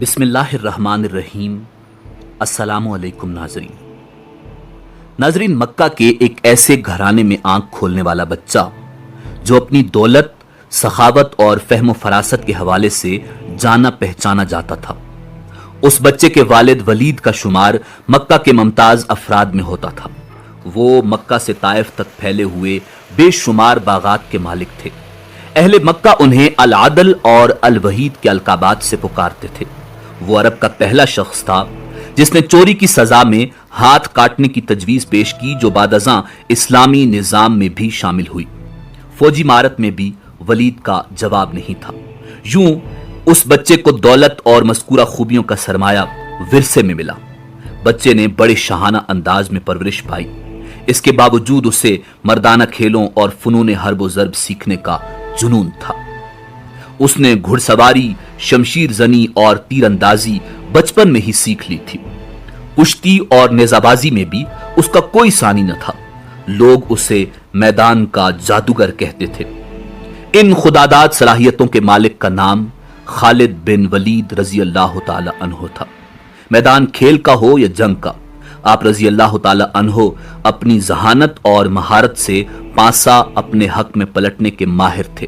بسم اللہ الرحمن الرحیم۔ السلام علیکم ناظرین، مکہ کے ایک ایسے گھرانے میں آنکھ کھولنے والا بچہ جو اپنی دولت، سخاوت اور فہم و فراست کے حوالے سے جانا پہچانا جاتا تھا۔ اس بچے کے والد ولید کا شمار مکہ کے ممتاز افراد میں ہوتا تھا۔ وہ مکہ سے طائف تک پھیلے ہوئے بے شمار باغات کے مالک تھے۔ اہل مکہ انہیں العدل اور الوحید کے القابات سے پکارتے تھے۔ وہ عرب کا پہلا شخص تھا جس نے چوری کی سزا میں ہاتھ کاٹنے کی تجویز پیش کی، جو بعد ازاں اسلامی نظام میں بھی شامل ہوئی۔ فوجی مہارت میں بھی ولید کا جواب نہیں تھا۔ یوں اس بچے کو دولت اور مذکورہ خوبیوں کا سرمایہ ورثے میں ملا۔ بچے نے بڑے شاہانہ انداز میں پرورش پائی۔ اس کے باوجود اسے مردانہ کھیلوں اور فنون حرب و ضرب سیکھنے کا جنون تھا۔ اس نے گھڑ سواری، شمشیر زنی اور تیر اندازی بچپن میں ہی سیکھ لی تھی۔ کشتی اور نیزہ بازی میں بھی اس کا کوئی ثانی نہ تھا۔ لوگ اسے میدان کا جادوگر کہتے تھے۔ ان خداداد صلاحیتوں کے مالک کا نام خالد بن ولید رضی اللہ تعالی عنہ تھا۔ میدان کھیل کا ہو یا جنگ کا، آپ رضی اللہ تعالی عنہ اپنی ذہانت اور مہارت سے پانسا اپنے حق میں پلٹنے کے ماہر تھے۔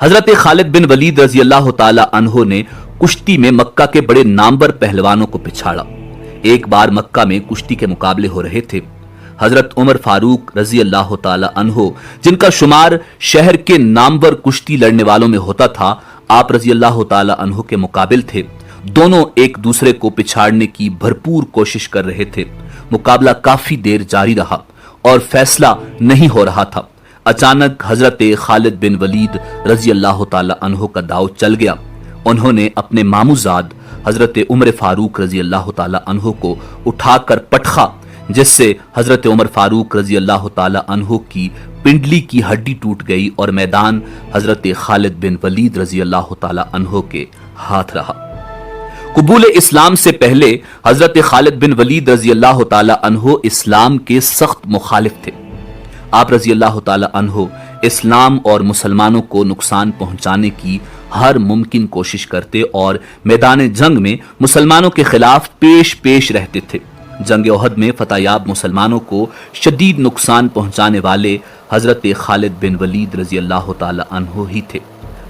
حضرت خالد بن ولید رضی اللہ تعالی عنہ نے کشتی میں مکہ کے بڑے نامور پہلوانوں کو پچھاڑا۔ ایک بار مکہ میں کشتی کے مقابلے ہو رہے تھے۔ حضرت عمر فاروق رضی اللہ تعالی عنہ، جن کا شمار شہر کے نامور کشتی لڑنے والوں میں ہوتا تھا، آپ رضی اللہ تعالی عنہ کے مقابل تھے۔ دونوں ایک دوسرے کو پچھاڑنے کی بھرپور کوشش کر رہے تھے۔ مقابلہ کافی دیر جاری رہا اور فیصلہ نہیں ہو رہا تھا۔ اچانک حضرت خالد بن ولید رضی اللہ تعالی عنہ کا داؤ چل گیا۔ انہوں نے اپنے ماموزاد حضرت عمر فاروق رضی اللہ تعالی عنہ کو اٹھا کر پٹخا، جس سے حضرت عمر فاروق رضی اللہ تعالی عنہ کی پنڈلی کی ہڈی ٹوٹ گئی اور میدان حضرت خالد بن ولید رضی اللہ تعالی عنہ کے ہاتھ رہا۔ قبول اسلام سے پہلے حضرت خالد بن ولید رضی اللہ تعالی عنہ اسلام کے سخت مخالف تھے۔ آپ رضی اللہ تعالی عنہ اسلام اور مسلمانوں کو نقصان پہنچانے کی ہر ممکن کوشش کرتے اور میدان جنگ میں مسلمانوں کے خلاف پیش رہتے تھے۔ جنگ احد میں فتح یاب مسلمانوں کو شدید نقصان پہنچانے والے حضرت خالد بن ولید رضی اللہ تعالی عنہ ہی تھے۔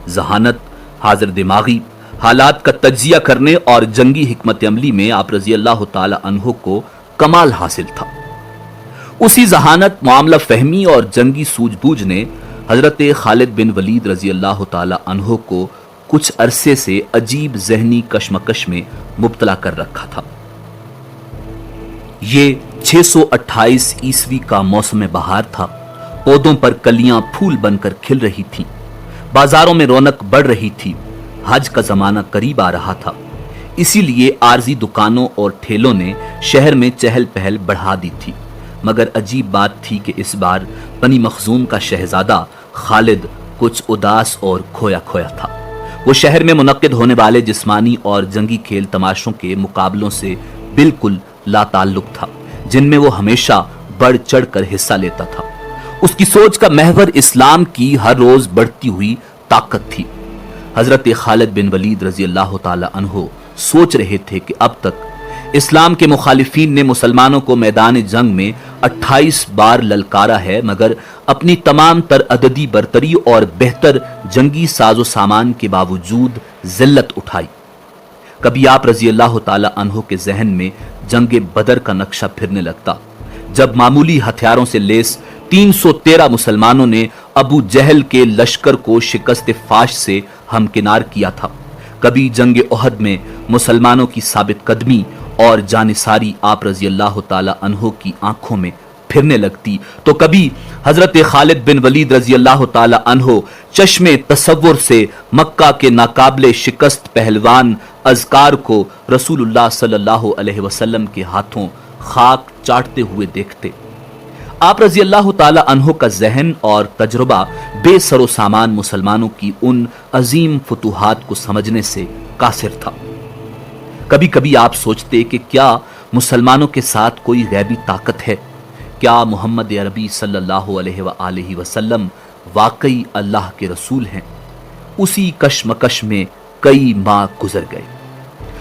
ذہانت، حاضر دماغی، حالات کا تجزیہ کرنے اور جنگی حکمت عملی میں آپ رضی اللہ تعالی عنہ کو کمال حاصل تھا۔ اسی ذہانت، معاملہ فہمی اور جنگی سوجھ بوجھ نے حضرت خالد بن ولید رضی اللہ تعالی عنہ کو کچھ عرصے سے عجیب ذہنی کشمکش میں مبتلا کر رکھا تھا۔ یہ 628 عیسوی کا موسم بہار تھا۔ پودوں پر کلیاں پھول بن کر کھل رہی تھیں، بازاروں میں رونق بڑھ رہی تھی۔ حج کا زمانہ قریب آ رہا تھا، اسی لیے عارضی دکانوں اور ٹھیلوں نے شہر میں چہل پہل بڑھا دی تھی۔ مگر عجیب بات تھی کہ اس بار بنی مخزوم کا شہزادہ خالد کچھ اداس اور کھویا تھا۔ وہ شہر میں منعقد ہونے والے جسمانی اور جنگی کھیل تماشوں کے مقابلوں سے بالکل لا تعلق تھا، جن میں وہ ہمیشہ بڑھ چڑھ کر حصہ لیتا تھا۔ اس کی سوچ کا محور اسلام کی ہر روز بڑھتی ہوئی طاقت تھی۔ حضرت خالد بن ولید رضی اللہ تعالی عنہ سوچ رہے تھے کہ اب تک اسلام کے مخالفین نے مسلمانوں کو میدان جنگ میں 28 بار للکارا ہے، مگر اپنی تمام تر عددی برتری اور بہتر جنگی ساز و سامان کے باوجود ذلت اٹھائی۔ کبھی آپ رضی اللہ تعالی عنہ کے ذہن میں جنگ بدر کا نقشہ پھرنے لگتا، جب معمولی ہتھیاروں سے لیس 313 مسلمانوں نے ابو جہل کے لشکر کو شکست فاش سے ہمکنار کیا تھا۔ کبھی جنگ احد میں مسلمانوں کی ثابت قدمی اور جانثاری آپ رضی اللہ تعالی عنہ کی آنکھوں میں پھرنے لگتی، تو کبھی حضرت خالد بن ولید رضی اللہ تعالی عنہ چشم تصور سے مکہ کے ناقابل شکست پہلوان اذکار کو رسول اللہ صلی اللہ علیہ وسلم کے ہاتھوں خاک چاٹتے ہوئے دیکھتے۔ آپ رضی اللہ تعالی عنہ کا ذہن اور تجربہ بے سر و سامان مسلمانوں کی ان عظیم فتوحات کو سمجھنے سے قاصر تھا۔ کبھی کبھی آپ سوچتے کہ کیا مسلمانوں کے ساتھ کوئی غیبی طاقت ہے؟ کیا محمد عربی صلی اللہ علیہ وآلہ وسلم واقعی اللہ کے رسول ہیں؟ اسی کشمکش میں کئی ماہ گزر گئے۔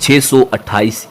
628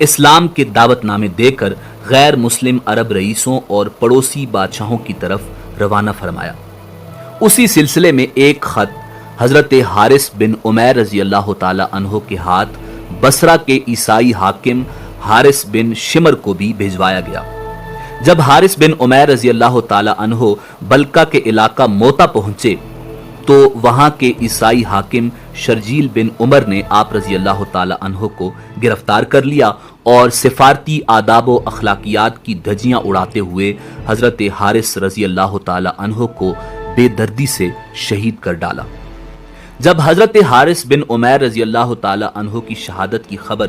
اسلام کے دعوت نامے دے کر غیر مسلم عرب رئیسوں اور پڑوسی بادشاہوں کی طرف روانہ فرمایا۔ اسی سلسلے میں ایک خط حضرت حارث بن عمیر رضی اللہ تعالی عنہ کے ہاتھ بصرہ کے عیسائی حاکم حارث بن شمر کو بھی بھیجوایا گیا۔ جب حارث بن عمیر رضی اللہ تعالی عنہ بلکہ کے علاقہ موتا پہنچے تو وہاں کے عیسائی حاکم شرجیل بن عمر نے آپ رضی اللہ تعالی عنہ کو گرفتار کر لیا اور سفارتی آداب و اخلاقیات کی دھجیاں اڑاتے ہوئے حضرت حارث رضی اللہ تعالی عنہ کو بے دردی سے شہید کر ڈالا۔ جب حضرت حارث بن عمیر رضی اللہ تعالی عنہ کی شہادت کی خبر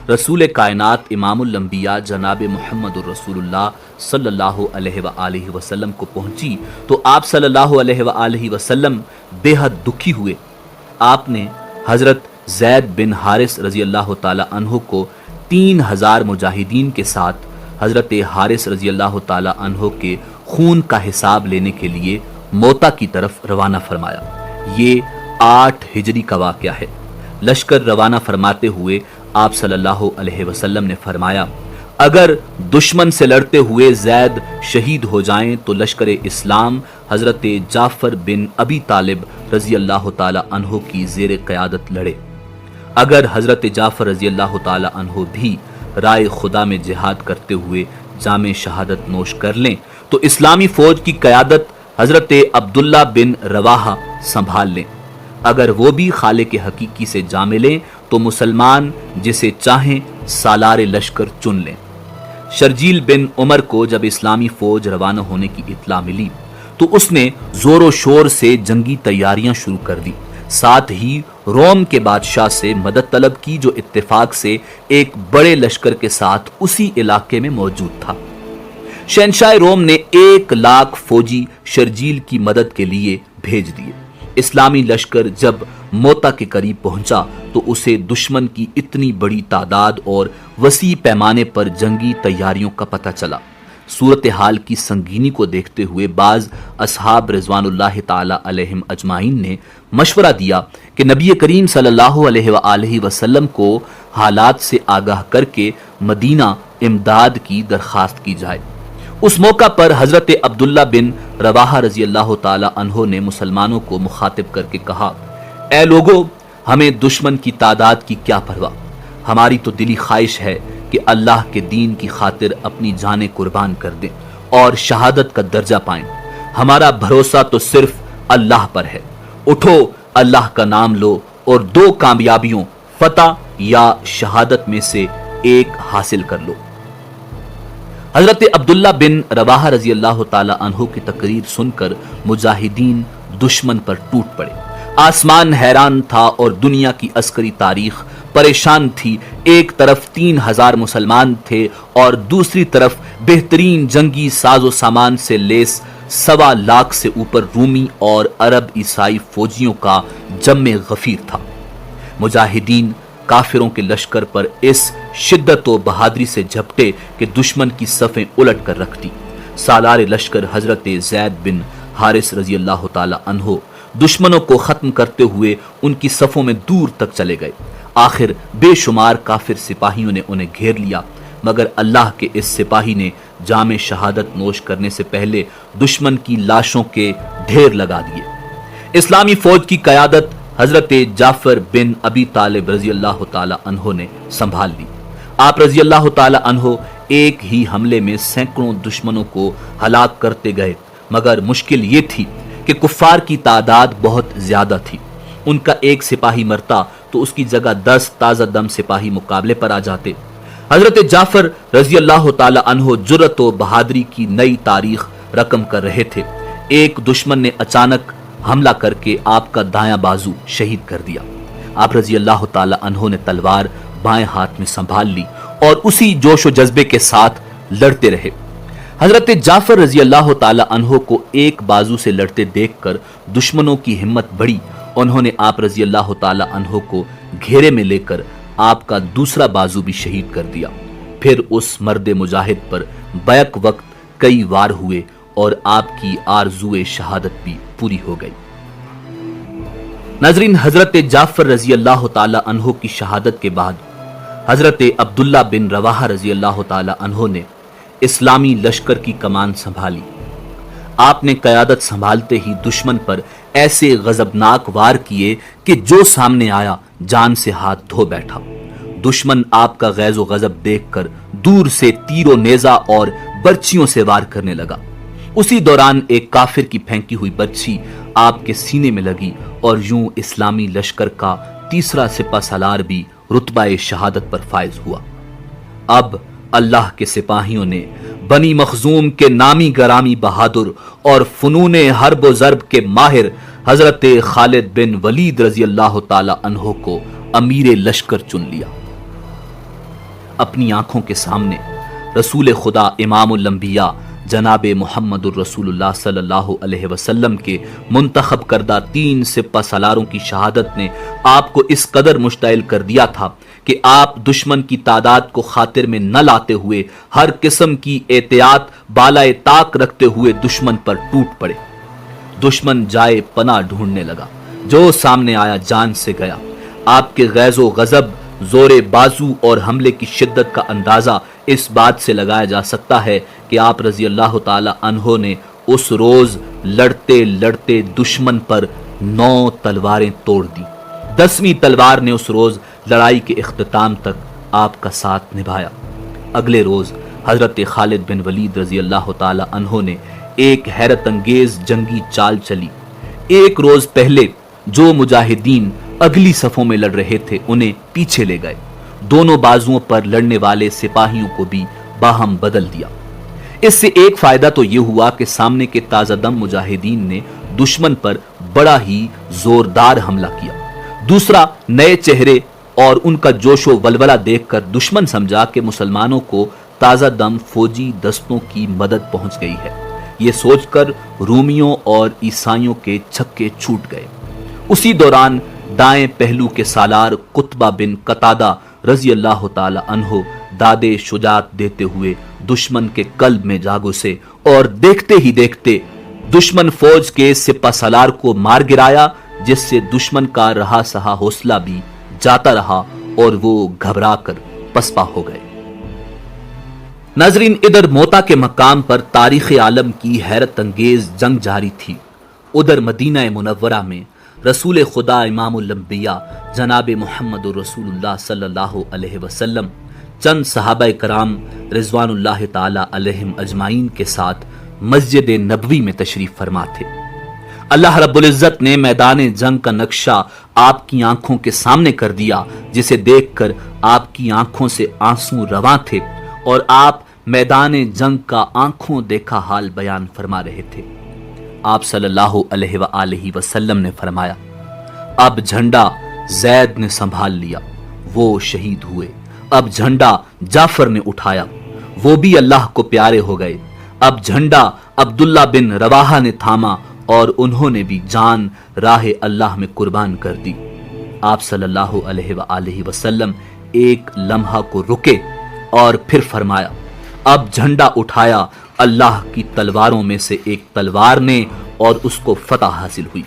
رسول کائنات امام الانبیاء جناب محمد الرسول اللہ صلی اللہ علیہ وآلہ وسلم کو پہنچی تو آپ صلی اللہ علیہ وآلہ وسلم بے حد دکھی ہوئے۔ آپ نے حضرت زید بن حارث رضی اللہ تعالی عنہ کو 3000 مجاہدین کے ساتھ حضرت حارث رضی اللہ تعالی عنہ کے خون کا حساب لینے کے لیے موتا کی طرف روانہ فرمایا۔ یہ 8 ہجری کا واقعہ ہے۔ لشکر روانہ فرماتے ہوئے آپ صلی اللہ علیہ وسلم نے فرمایا، اگر دشمن سے لڑتے ہوئے زید شہید ہو جائیں تو لشکر اسلام حضرت جعفر بن ابی طالب رضی اللہ تعالی عنہ کی زیر قیادت لڑے۔ اگر حضرت جعفر رضی اللہ تعالی عنہ بھی رائے خدا میں جہاد کرتے ہوئے جام شہادت نوش کر لیں تو اسلامی فوج کی قیادت حضرت عبداللہ بن رواحہ سنبھال لیں۔ اگر وہ بھی خالق حقیقی سے جا ملیں تو مسلمان جسے چاہیں سالار لشکر چن لیں۔ شرجیل بن عمر کو جب اسلامی فوج روانہ ہونے کی اطلاع ملی تو اس نے زور و شور سے جنگی تیاریاں شروع کر دی، ساتھ ہی روم کے بادشاہ سے مدد طلب کی جو اتفاق سے ایک بڑے لشکر کے ساتھ اسی علاقے میں موجود تھا۔ شہنشاہ روم نے 1,00,000 فوجی شرجیل کی مدد کے لیے بھیج دیے۔ اسلامی لشکر جب موتا کے قریب پہنچا تو اسے دشمن کی اتنی بڑی تعداد اور وسیع پیمانے پر جنگی تیاریوں کا پتہ چلا۔ صورتحال کی سنگینی کو دیکھتے ہوئے بعض اصحاب رضوان اللہ تعالی علیہم اجمعین نے مشورہ دیا کہ نبی کریم صلی اللہ علیہ وآلہ وسلم کو حالات سے آگاہ کر کے مدینہ امداد کی درخواست کی جائے۔ اس موقع پر حضرت عبداللہ بن رواحہ رضی اللہ تعالی عنہ نے مسلمانوں کو مخاطب کر کے کہا، اے لوگو، ہمیں دشمن کی تعداد کی کیا پرواہ، ہماری تو دلی خواہش ہے کہ اللہ کے دین کی خاطر اپنی جانیں قربان کر دیں اور شہادت کا درجہ پائیں۔ ہمارا بھروسہ تو صرف اللہ پر ہے، اٹھو اللہ کا نام لو اور 2 کامیابیوں فتح یا شہادت میں سے ایک حاصل کر لو۔ حضرت عبداللہ بن رواحہ رضی اللہ تعالی عنہ کی تقریر سن کر مجاہدین دشمن پر ٹوٹ پڑے۔ آسمان حیران تھا اور دنیا کی عسکری تاریخ پریشان تھی۔ ایک طرف 3000 مسلمان تھے اور دوسری طرف بہترین جنگی ساز و سامان سے لیس 1,25,000 سے اوپر رومی اور عرب عیسائی فوجیوں کا جم غفیر تھا۔ مجاہدین کافروں کے لشکر پر اس شدت و بہادری سے جھپٹے کہ دشمن کی صفیں الٹ کر رکھ دی۔ سالار لشکر حضرت زید بن حارث رضی اللہ تعالی عنہ دشمنوں کو ختم کرتے ہوئے ان کی صفوں میں دور تک چلے گئے۔ آخر بے شمار کافر سپاہیوں نے انہیں گھیر لیا، مگر اللہ کے اس سپاہی نے جام شہادت نوش کرنے سے پہلے دشمن کی لاشوں کے ڈھیر لگا دیے۔ اسلامی فوج کی قیادت حضرت جعفر بن ابی طالب رضی اللہ تعالی عنہ نے سنبھال لی۔ آپ رضی اللہ تعالی عنہ ایک ہی حملے میں سینکڑوں دشمنوں کو ہلاک کرتے گئے، مگر مشکل یہ تھی کہ کفار کی تعداد بہت زیادہ تھی۔ ان کا ایک سپاہی مرتا تو اس کی جگہ 10 تازہ دم سپاہی مقابلے پر آ جاتے۔ حضرت جعفر رضی اللہ تعالی عنہ جرأت و بہادری کی نئی تاریخ رقم کر رہے تھے۔ ایک دشمن نے اچانک حملہ کر کے آپ کا دایاں بازو شہید کر دیا۔ آپ رضی اللہ تعالی عنہ نے تلوار بائیں ہاتھ میں سنبھال لی اور اسی جوش و جذبے کے ساتھ لڑتے رہے۔ حضرت جعفر رضی اللہ تعالی عنہ کو ایک بازو سے لڑتے دیکھ کر دشمنوں کی ہمت بڑھی۔ انہوں نے آپ رضی اللہ تعالی عنہ کو گھیرے میں لے کر آپ کا دوسرا بازو بھی شہید کر دیا۔ پھر اس مرد مجاہد پر بیک وقت کئی وار ہوئے اور آپ کی آرزوئے شہادت بھی پوری ہو گئی۔ ناظرین، حضرت جعفر رضی اللہ تعالی عنہ کی شہادت کے بعد حضرت عبداللہ بن رواحہ رضی اللہ تعالی عنہ نے اسلامی لشکر کی کمان سنبھالی۔ آپ نے قیادت سنبھالتے ہی دشمن پر ایسے غضبناک وار کیے کہ جو سامنے آیا جان سے ہاتھ دھو بیٹھا۔ دشمن آپ کا غیظ و غضب دیکھ کر دور سے تیر و نیزہ اور برچھیوں سے وار کرنے لگا۔ اسی دوران ایک کافر کی پھینکی ہوئی برچھی آپ کے سینے میں لگی اور یوں اسلامی لشکر کا تیسرا سپہ سالار بھی رتبہ شہادت پر فائز ہوا۔ اب اللہ کے سپاہیوں نے بنی مخزوم کے نامی گرامی بہادر اور فنون حرب و ضرب کے ماہر حضرت خالد بن ولید رضی اللہ تعالی عنہ کو امیر لشکر چن لیا۔ اپنی آنکھوں کے سامنے رسول خدا امام الانبیاء جناب محمد الرسول اللہ صلی اللہ علیہ وسلم کے منتخب کردہ 3 سپہ سالاروں کی شہادت نے آپ کو اس قدر مشتعل کر دیا تھا کہ آپ دشمن کی تعداد کو خاطر میں نہ لاتے ہوئے ہر قسم کی احتیاط بالائے طاق رکھتے ہوئے دشمن پر ٹوٹ پڑے۔ دشمن جائے پناہ ڈھونڈنے لگا، جو سامنے آیا جان سے گیا۔ آپ کے غیظ و غضب، زور بازو اور حملے کی شدت کا اندازہ اس بات سے لگایا جا سکتا ہے کہ آپ رضی اللہ تعالی عنہ نے اس روز لڑتے لڑتے دشمن پر 9 تلواریں توڑ دی۔ 10ویں تلوار نے اس روز لڑائی کے اختتام تک آپ کا ساتھ نبھایا۔ اگلے روز حضرت خالد بن ولید رضی اللہ تعالی عنہ نے ایک حیرت انگیز جنگی چال چلی۔ ایک روز پہلے جو مجاہدین اگلی صفوں میں لڑ رہے تھے انہیں پیچھے لے گئے، دونوں بازوؤں پر لڑنے والے سپاہیوں کو بھی باہم بدل دیا۔ اس سے ایک فائدہ تو یہ ہوا کہ سامنے کے تازہ دم مجاہدین نے دشمن پر بڑا ہی زوردار حملہ کیا۔ دوسرا، نئے چہرے اور ان کا جوش و ولولہ دیکھ کر دشمن سمجھا کہ مسلمانوں کو تازہ دم فوجی دستوں کی مدد پہنچ گئی ہے۔ یہ سوچ کر رومیوں اور عیسائیوں کے چھکے چھوٹ گئے۔ اسی دوران دائیں پہلو کے سالار قطبہ بن قتادہ رضی اللہ تعالی عنہ دادے شجاعت دیتے ہوئے دشمن کے قلب میں جا گھسے اور دیکھتے ہی دیکھتے دشمن فوج کے سپہ سالار کو مار گرایا، جس سے دشمن کا رہا سہا حوصلہ بھی جاتا رہا اور وہ گھبرا کر پسپا ہو گئے۔ ناظرین، ادھر موتا کے مقام پر تاریخ عالم کی حیرت انگیز جنگ جاری تھی، ادھر مدینہ منورہ میں رسول خدا امام الانبیاء جناب محمد رسول اللہ صلی اللہ علیہ وسلم چند صحابہ کرام رضوان اللہ تعالی علیہم اجمعین کے ساتھ مسجد نبوی میں تشریف فرما تھے۔ اللہ رب العزت نے میدان جنگ کا نقشہ آپ کی آنکھوں کے سامنے کر دیا، جسے دیکھ کر آپ کی آنکھوں سے آنسو رواں تھے اور آپ میدان جنگ کا آنکھوں دیکھا حال بیان فرما رہے تھے۔ آپ صلی اللہ علیہ وآلہ وسلم نے فرمایا، اب جھنڈا زید نے سنبھال لیا، وہ شہید ہوئے۔ اب جھنڈا جعفر نے اٹھایا، وہ بھی اللہ کو پیارے ہو گئے۔ اب جھنڈا عبداللہ بن رواحہ نے تھاما اور انہوں نے بھی جان راہ اللہ میں قربان کر دی۔ آپ صلی اللہ علیہ وآلہ وسلم ایک لمحہ کو رکے اور پھر فرمایا، اب جھنڈا اٹھایا اللہ کی تلواروں میں سے ایک تلوار نے اور اس کو فتح حاصل ہوئی۔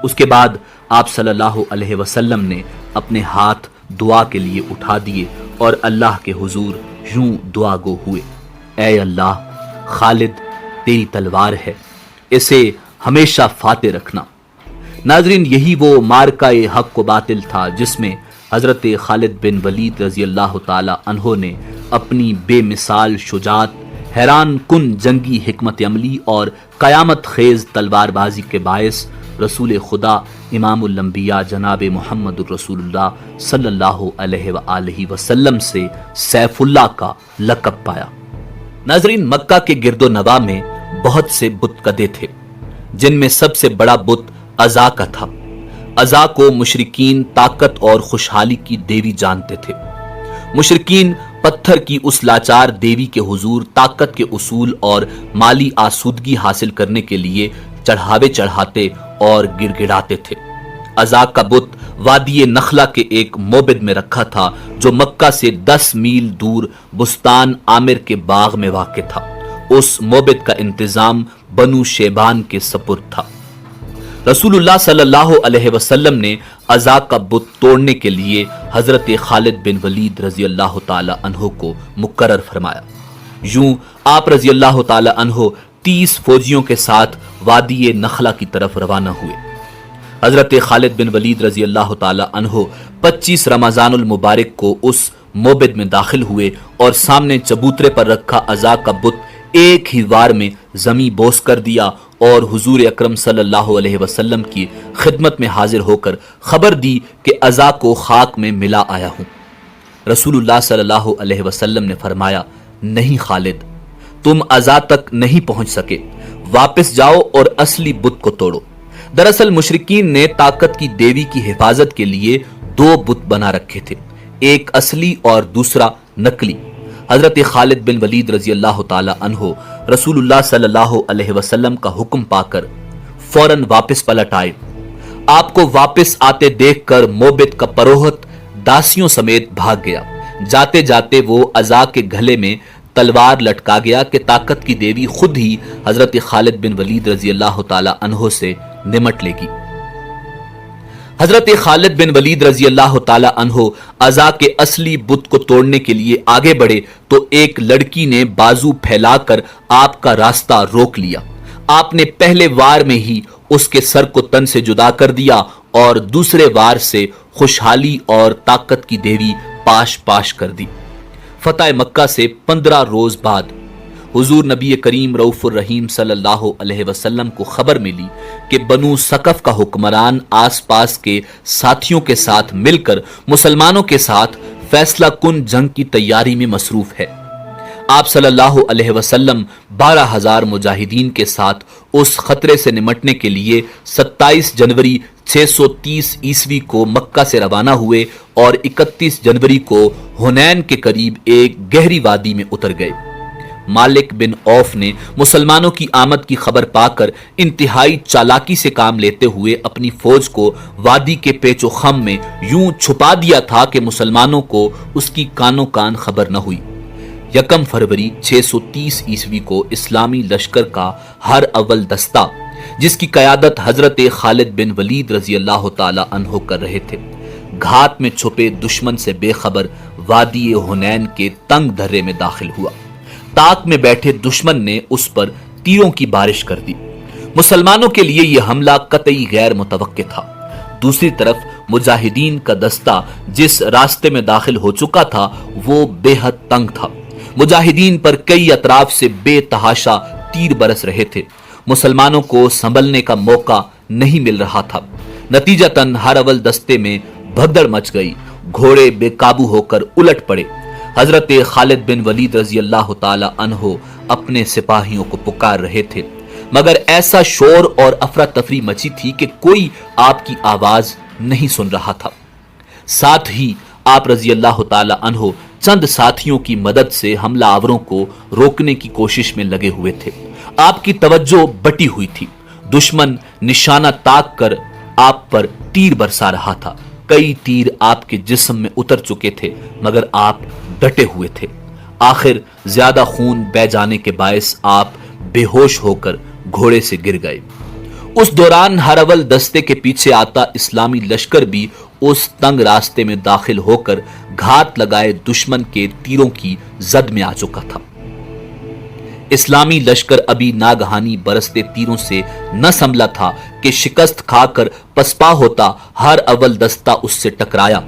اس کے بعد آپ صلی اللہ علیہ وسلم نے اپنے ہاتھ دعا کے لیے اٹھا دیے اور اللہ کے حضور یوں دعا گو ہوئے، اے اللہ، خالد تیری تلوار ہے، اسے ہمیشہ فاتح رکھنا۔ ناظرین، یہی وہ مارکہ حق و باطل تھا جس میں حضرت خالد بن ولید رضی اللہ تعالی عنہ نے اپنی بے مثال شجاعت، حیران کن جنگی حکمت عملی اور قیامت خیز تلوار بازی کے باعث رسول خدا امام الانبیاء جناب محمد الرسول اللہ صلی اللہ علیہ وآلہ وسلم سے سیف اللہ کا لقب پایا۔ ناظرین، مکہ کے گرد و نواح میں بہت سے بت کدے تھے، جن میں سب سے بڑا بت عزا کا تھا۔ عزا کو مشرکین طاقت اور خوشحالی کی دیوی جانتے تھے۔ مشرکین پتھر کی اس لاچار دیوی کے حضور طاقت کے اصول اور مالی آسودگی حاصل کرنے کے لیے چڑھاوے چڑھاتے اور گڑ گڑاتے تھے۔ عزا کا بت وادی نخلہ کے ایک موبد میں رکھا تھا جو مکہ سے 10 میل دور بستان عامر کے باغ میں واقع تھا۔ اس موبد کا انتظام بنو شیبان کے سپرد تھا۔ رسول اللہ صلی اللہ علیہ وسلم نے عزا کا بت توڑنے کے لیے حضرت خالد بن ولید رضی اللہ تعالی عنہ کو مقرر فرمایا۔ یوں آپ رضی اللہ تعالی عنہ 30 فوجیوں کے ساتھ وادی نخلا کی طرف روانہ ہوئے۔ حضرت خالد بن ولید رضی اللہ تعالی عنہ 25 رمضان المبارک کو اس موبد میں داخل ہوئے اور سامنے چبوترے پر رکھا عزا کا بت ایک ہی وار میں زمیں بوس کر دیا اور حضور اکرم صلی اللہ علیہ وسلم کی خدمت میں حاضر ہو کر خبر دی کہ عزا کو خاک میں ملا آیا ہوں۔ رسول اللہ صلی اللہ علیہ وسلم نے فرمایا، نہیں خالد، تم عزا تک نہیں پہنچ سکے، واپس جاؤ اور اصلی بت کو توڑو۔ دراصل مشرکین نے طاقت کی دیوی کی حفاظت کے لیے 2 بت بنا رکھے تھے، ایک اصلی اور دوسرا نقلی۔ حضرت خالد بن ولید رضی اللہ تعالی عنہ رسول اللہ صلی اللہ علیہ وسلم کا حکم پا کر فوراً واپس پلٹ آئے۔ آپ کو واپس آتے دیکھ کر موبد کا پروہت داسیوں سمیت بھاگ گیا۔ جاتے جاتے وہ عزا کے گھلے میں تلوار لٹکا گیا کہ طاقت کی دیوی خود ہی حضرت خالد بن ولید رضی اللہ تعالی عنہ سے نمٹ لے گی۔ حضرت خالد بن ولید رضی اللہ تعالی عنہ عزا کے اصلی بت کو توڑنے کے لیے آگے بڑھے تو ایک لڑکی نے بازو پھیلا کر آپ کا راستہ روک لیا۔ آپ نے پہلے وار میں ہی اس کے سر کو تن سے جدا کر دیا اور دوسرے وار سے خوشحالی اور طاقت کی دیوی پاش پاش کر دی۔ فتح مکہ سے 15 روز بعد حضور نبی کریم رؤوف الرحیم صلی اللہ علیہ وسلم کو خبر ملی کہ بنو ثقف کا حکمران آس پاس کے ساتھیوں کے ساتھ مل کر مسلمانوں کے ساتھ فیصلہ کن جنگ کی تیاری میں مصروف ہے۔ آپ صلی اللہ علیہ وسلم 12,000 مجاہدین کے ساتھ اس خطرے سے نمٹنے کے لیے 27 جنوری 630 عیسوی کو مکہ سے روانہ ہوئے اور 31 جنوری کو حنین کے قریب ایک گہری وادی میں اتر گئے۔ مالک بن عوف نے مسلمانوں کی آمد کی خبر پا کر انتہائی چالاکی سے کام لیتے ہوئے اپنی فوج کو وادی کے پیچ و خم میں یوں چھپا دیا تھا کہ مسلمانوں کو اس کی کانوں کان خبر نہ ہوئی۔ 1 فروری 630 عیسوی کو اسلامی لشکر کا ہر اول دستہ، جس کی قیادت حضرت خالد بن ولید رضی اللہ تعالی عنہ کر رہے تھے، گھات میں چھپے دشمن سے بے خبر وادی حنین کے تنگ دھرے میں داخل ہوا۔ تاک میں بیٹھے دشمن نے اس پر تیروں کی بارش کر دی۔ مسلمانوں کے لیے یہ حملہ قطعی غیر متوقع تھا۔ دوسری طرف مجاہدین کا دستہ جس راستے میں داخل ہو چکا تھا وہ بے حد تنگ تھا۔ مجاہدین پر کئی اطراف سے بے تحاشا تیر برس رہے تھے۔ مسلمانوں کو سنبھلنے کا موقع نہیں مل رہا تھا۔ نتیجتاً ہر اول دستے میں بھگدڑ مچ گئی، گھوڑے بے قابو ہو کر الٹ پڑے۔ حضرت خالد بن ولید رضی اللہ تعالی عنہ اپنے سپاہیوں کو پکار رہے تھے، مگر ایسا شور اور افراتفری مچی تھی کہ کوئی آپ کی آواز نہیں سن رہا تھا۔ ساتھ ہی آپ رضی اللہ تعالی عنہ چند ساتھیوں کی مدد سے حملہ آوروں کو روکنے کی کوشش میں لگے ہوئے تھے۔ آپ کی توجہ بٹی ہوئی تھی۔ دشمن نشانہ تاک کر آپ پر تیر برسا رہا تھا۔ کئی تیر آپ کے جسم میں اتر چکے تھے، مگر آپ ڈٹے ہوئے تھے۔ آخر زیادہ خون بہ جانے کے باعث آپ بے ہوش ہو کر گھوڑے سے گر گئے۔ اس دوران ہر اول دستے کے پیچھے آتا اسلامی لشکر بھی اس تنگ راستے میں داخل ہو کر گھات لگائے دشمن کے تیروں کی زد میں آ چکا تھا۔ اسلامی لشکر ابھی ناگہانی برستے تیروں سے نہ سنبھلا تھا کہ شکست کھا کر پسپا ہوتا ہر اول دستہ اس سے ٹکرایا۔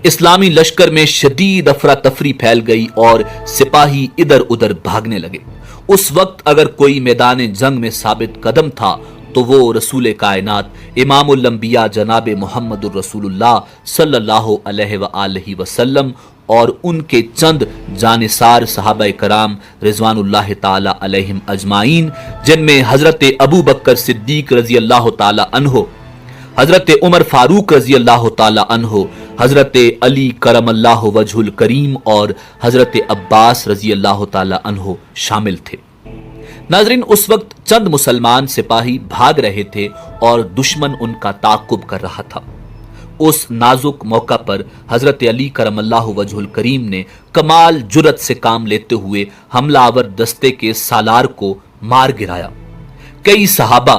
اسلامی لشکر میں شدید افراتفری پھیل گئی اور سپاہی ادھر ادھر بھاگنے لگے۔ اس وقت اگر کوئی میدان جنگ میں ثابت قدم تھا تو وہ رسول کائنات امام الانبیاء جناب محمد الرسول اللہ صلی اللہ علیہ وآلہ وسلم اور ان کے چند جانثار صحابہ کرام رضوان اللہ تعالی علیہم اجمعین، جن میں حضرت ابو بکر صدیق رضی اللہ تعالی عنہ، حضرت عمر فاروق رضی اللہ تعالی عنہ، حضرت علی کرم اللہ وجہ الکریم اور حضرت عباس رضی اللہ تعالی عنہ شامل تھے۔ ناظرین، اس وقت چند مسلمان سپاہی بھاگ رہے تھے اور دشمن ان کا تعاقب کر رہا تھا۔ اس نازک موقع پر حضرت علی کرم اللہ وجہ الکریم نے کمال جرت سے کام لیتے ہوئے حملہ آور دستے کے سالار کو مار گرایا۔ کئی صحابہ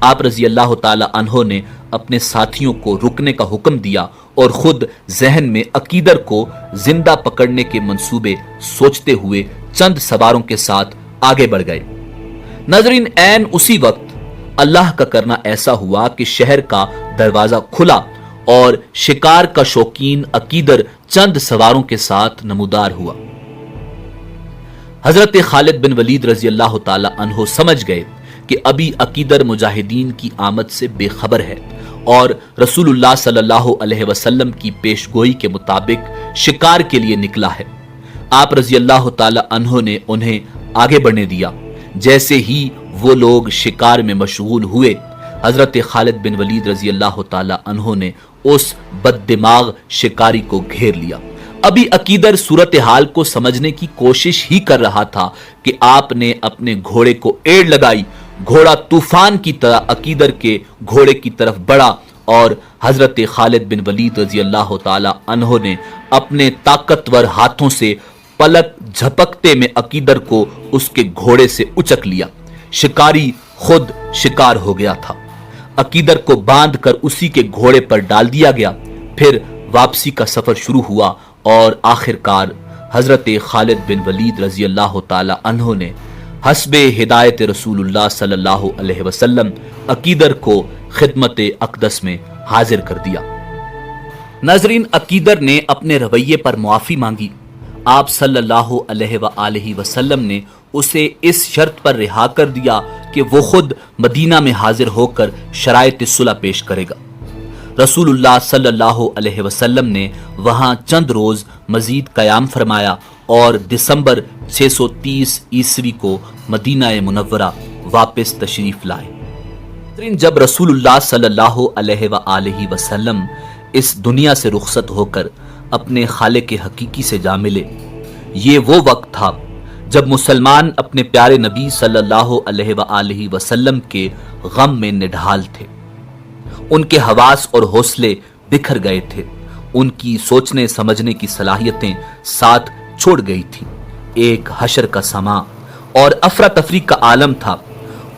آپ رضی اللہ تعالی عنہ نے اپنے ساتھیوں کو رکنے کا حکم دیا اور خود ذہن میں عقیدر کو زندہ پکڑنے کے منصوبے سوچتے ہوئے چند سواروں کے ساتھ آگے بڑھ گئے۔ ناظرین، عین اسی وقت اللہ کا کرنا ایسا ہوا کہ شہر کا دروازہ کھلا اور شکار کا شوقین عقیدر چند سواروں کے ساتھ نمودار ہوا۔ حضرت خالد بن ولید رضی اللہ تعالی عنہ سمجھ گئے کہ ابھی عقیدر مجاہدین کی آمد سے بے خبر ہے اور رسول اللہ صلی اللہ علیہ وسلم کی پیش گوئی کے مطابق شکار کے لیے نکلا ہے۔ آپ رضی اللہ تعالی عنہ نے انہیں آگے بڑھنے دیا۔ جیسے ہی وہ لوگ شکار میں مشغول ہوئے، حضرت خالد بن ولید رضی اللہ تعالی عنہ نے اس بد دماغ شکاری کو گھیر لیا۔ ابھی عقیدر صورتحال کو سمجھنے کی کوشش ہی کر رہا تھا کہ آپ نے اپنے گھوڑے کو ایڑ لگائی۔ گھوڑا طوفان کی طرح عقیدر کے گھوڑے کی طرف بڑھا اور حضرت خالد بن ولید رضی اللہ تعالی عنہ نے اپنے طاقتور ہاتھوں سے پلک جھپکتے میں عقیدر کو اس کے گھوڑے سے اچک لیا۔ شکاری خود شکار ہو گیا تھا۔ عقیدر کو باندھ کر اسی کے گھوڑے پر ڈال دیا گیا۔ پھر واپسی کا سفر شروع ہوا اور آخر کار حضرت خالد بن ولید رضی اللہ تعالی عنہ نے حسب ہدایت رسول اللہ صلی اللہ علیہ وسلم عقیدر کو خدمت اقدس میں حاضر کر دیا۔ ناظرین، عقیدر نے اپنے رویے پر معافی مانگی۔ آپ صلی اللہ علیہ وآلہ وسلم نے اسے اس شرط پر رہا کر دیا کہ وہ خود مدینہ میں حاضر ہو کر شرائط صلح پیش کرے گا۔ رسول اللہ صلی اللہ علیہ وسلم نے وہاں چند روز مزید قیام فرمایا اور دسمبر 630 عیسوی کو مدینہ منورہ واپس تشریف لائے۔ جب رسول اللہ صلی اللہ علیہ وآلہ وسلم اس دنیا سے رخصت ہو کر اپنے خالق حقیقی سے جا ملے، یہ وہ وقت تھا جب مسلمان اپنے پیارے نبی صلی اللہ علیہ وآلہ وسلم کے غم میں نڈھال تھے۔ ان کے حواس اور حوصلے بکھر گئے تھے۔ ان کی سوچنے سمجھنے کی صلاحیتیں ساتھ چھوڑ گئی تھی۔ ایک حشر کا سما اور افراتفری کا عالم تھا۔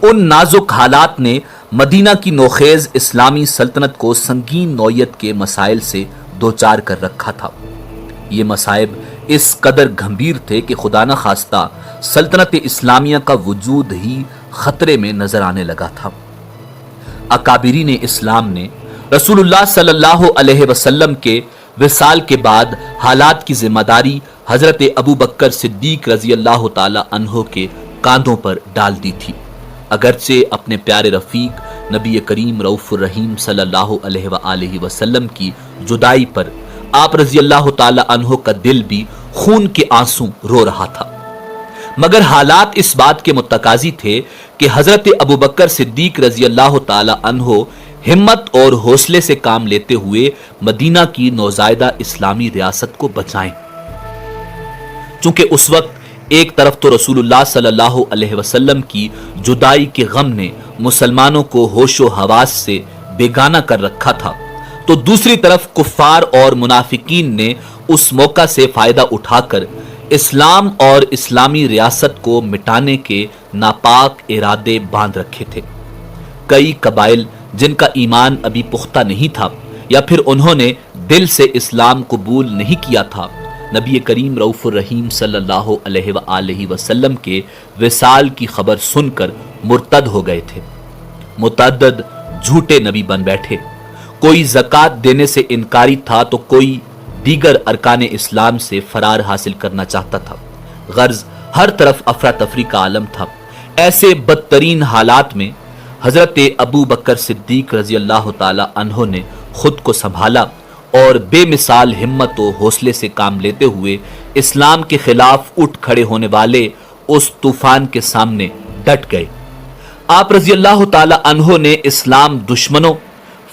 ان نازک حالات نے مدینہ کی نوخیز اسلامی سلطنت کو سنگین نوعیت کے مسائل سے دوچار کر رکھا تھا۔ یہ مصائب اس قدر گھمبیر تھے کہ خدا نہ خواستہ سلطنت اسلامیہ کا وجود ہی خطرے میں نظر آنے لگا تھا۔ اکابرین اسلام نے رسول اللہ صلی اللہ علیہ وسلم کے وصال کے بعد حالات کی ذمہ داری حضرت ابو بکر صدیق رضی اللہ تعالی عنہ کے کاندھوں پر ڈال دی تھی۔ اگرچہ اپنے پیارے رفیق نبی کریم رؤوف الرحیم صلی اللہ علیہ وآلہ وسلم کی جدائی پر آپ رضی اللہ تعالی عنہ کا دل بھی خون کے آنسو رو رہا تھا، مگر حالات اس بات کے متقاضی تھے کہ حضرت ابو بکر صدیق رضی اللہ تعالی عنہ ہمت اور حوصلے سے کام لیتے ہوئے مدینہ کی نوزائیدہ اسلامی ریاست کو بچائیں۔ چونکہ اس وقت ایک طرف تو رسول اللہ صلی اللہ علیہ وسلم کی جدائی کے غم نے مسلمانوں کو ہوش و حواس سے بیگانہ کر رکھا تھا، تو دوسری طرف کفار اور منافقین نے اس موقع سے فائدہ اٹھا کر اسلام اور اسلامی ریاست کو مٹانے کے ناپاک ارادے باندھ رکھے تھے۔ کئی قبائل جن کا ایمان ابھی پختہ نہیں تھا یا پھر انہوں نے دل سے اسلام قبول نہیں کیا تھا، نبی کریم رؤوف الرحیم صلی اللہ علیہ وآلہ وسلم کے وصال کی خبر سن کر مرتد ہو گئے تھے۔ متعدد جھوٹے نبی بن بیٹھے۔ کوئی زکوٰۃ دینے سے انکاری تھا تو کوئی دیگر ارکان اسلام سے فرار حاصل کرنا چاہتا تھا۔ غرض ہر طرف افراتفری کا عالم تھا۔ ایسے بدترین حالات میں حضرت ابو بکر صدیق رضی اللہ تعالی عنہ نے خود کو سنبھالا اور بے مثال ہمت و حوصلے سے کام لیتے ہوئے اسلام کے خلاف اٹھ کھڑے ہونے والے اس طوفان کے سامنے ڈٹ گئے۔ آپ رضی اللہ تعالی عنہ نے اسلام دشمنوں،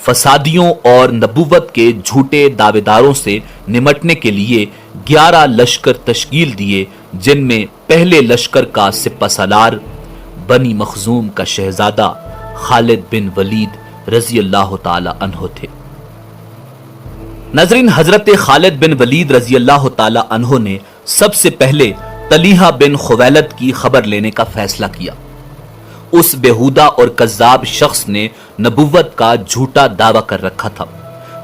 فسادیوں اور نبوت کے جھوٹے دعوے داروں سے نمٹنے کے لیے 11 لشکر تشکیل دیے، جن میں پہلے لشکر کا سپہ سالار بنی مخزوم کا شہزادہ خالد بن ولید رضی اللہ تعالی عنہ تھے۔ ناظرین، حضرت خالد بن ولید رضی اللہ تعالی عنہ نے سب سے پہلے طلیحہ بن خویلد کی خبر لینے کا فیصلہ کیا۔ اس بیہودہ اور کذاب شخص نے نبوت کا جھوٹا دعویٰ کر رکھا تھا۔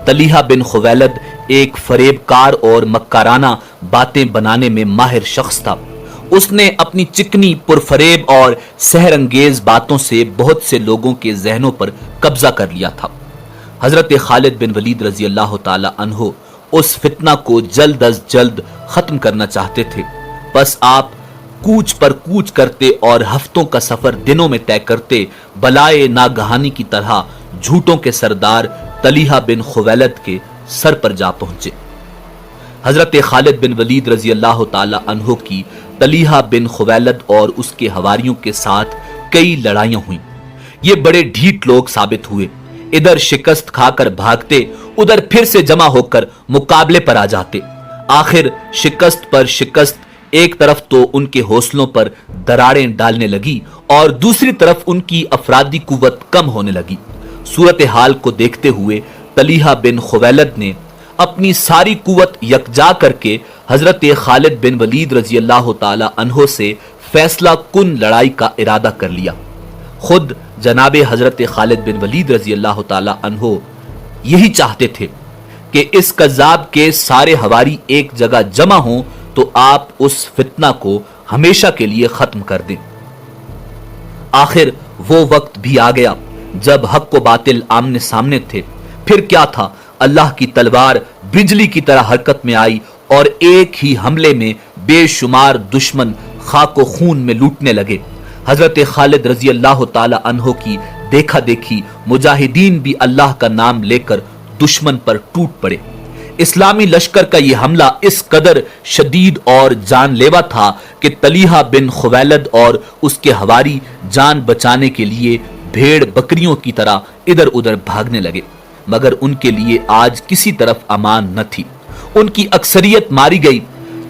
طلیحہ بن خویلد ایک فریب کار اور مکارانہ باتیں بنانے میں ماہر شخص تھا۔ اس نے اپنی چکنی پرفریب اور سحر انگیز باتوں سے بہت سے لوگوں کے ذہنوں پر قبضہ کر لیا تھا۔ حضرت خالد بن ولید رضی اللہ تعالی عنہ اس فتنہ کو جلد از جلد ختم کرنا چاہتے تھے، بس آپ کوچ پر کوچ کرتے اور ہفتوں کا سفر دنوں میں طے کرتے بلائے ناگہانی کی طرح جھوٹوں کے سردار طلیحہ بن خویلد کے سر پر جا پہنچے۔ حضرت خالد بن ولید رضی اللہ تعالی عنہ کی طلیحہ بن خویلد اور اس کے حواریوں کے ساتھ کئی لڑائیاں ہوئیں۔ یہ بڑے ڈھیٹ لوگ ثابت ہوئے، ادھر شکست کھا کر بھاگتے، ادھر پھر سے جمع ہو کر مقابلے پر آ جاتے۔ آخر شکست پر شکست، ایک طرف تو ان کے حوصلوں پر دراڑیں ڈالنے لگی اور دوسری طرف ان کی افرادی قوت کم ہونے لگی۔ صورتحال کو دیکھتے ہوئے طلیحہ بن خویلد نے اپنی ساری قوت یکجا کر کے حضرت خالد بن ولید رضی اللہ تعالی عنہ سے فیصلہ کن لڑائی کا ارادہ کر لیا۔ خود جناب حضرت خالد بن ولید رضی اللہ تعالی عنہ یہی چاہتے تھے کہ اس کذاب کے سارے حواری ایک جگہ جمع ہوں تو آپ اس فتنہ کو ہمیشہ کے لیے ختم کر دیں۔ آخر وہ وقت بھی آ گیا جب حق و باطل آمنے سامنے تھے۔ پھر کیا تھا، اللہ کی تلوار بجلی کی طرح حرکت میں آئی اور ایک ہی حملے میں بے شمار دشمن خاک و خون میں لوٹنے لگے۔ حضرت خالد رضی اللہ تعالی عنہ کی دیکھا دیکھی مجاہدین بھی اللہ کا نام لے کر دشمن پر ٹوٹ پڑے۔ اسلامی لشکر کا یہ حملہ اس قدر شدید اور جان لیوا تھا کہ طلیحہ بن خویلد اور اس کے حواری جان بچانے کے لیے بھیڑ بکریوں کی طرح ادھر ادھر بھاگنے لگے، مگر ان کے لیے آج کسی طرف امان نہ تھی۔ ان کی اکثریت ماری گئی۔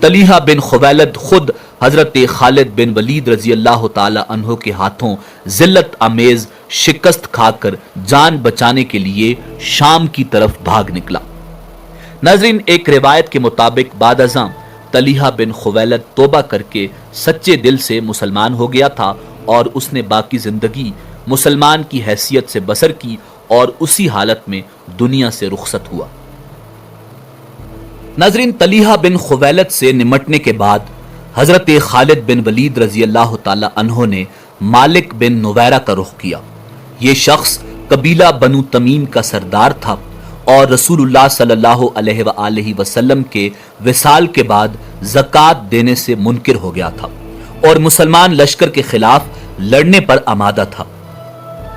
طلیحہ بن خویلد خود حضرت خالد بن ولید رضی اللہ تعالی عنہ کے ہاتھوں ذلت آمیز شکست کھا کر جان بچانے کے لیے شام کی طرف بھاگ نکلا۔ ناظرین، ایک روایت کے مطابق بعد ازاں طلیحہ بن خویلد توبہ کر کے سچے دل سے مسلمان ہو گیا تھا اور اس نے باقی زندگی مسلمان کی حیثیت سے بسر کی اور اسی حالت میں دنیا سے رخصت ہوا۔ ناظرین، طلیحہ بن خویلد سے نمٹنے کے بعد حضرت خالد بن ولید رضی اللہ تعالی عنہ نے مالک بن نویرہ کا رخ کیا۔ یہ شخص قبیلہ بنو تمیم کا سردار تھا اور رسول اللہ صلی اللہ علیہ وآلہ وسلم کے وصال کے بعد زکوٰۃ دینے سے منکر ہو گیا تھا اور مسلمان لشکر کے خلاف لڑنے پر آمادہ تھا۔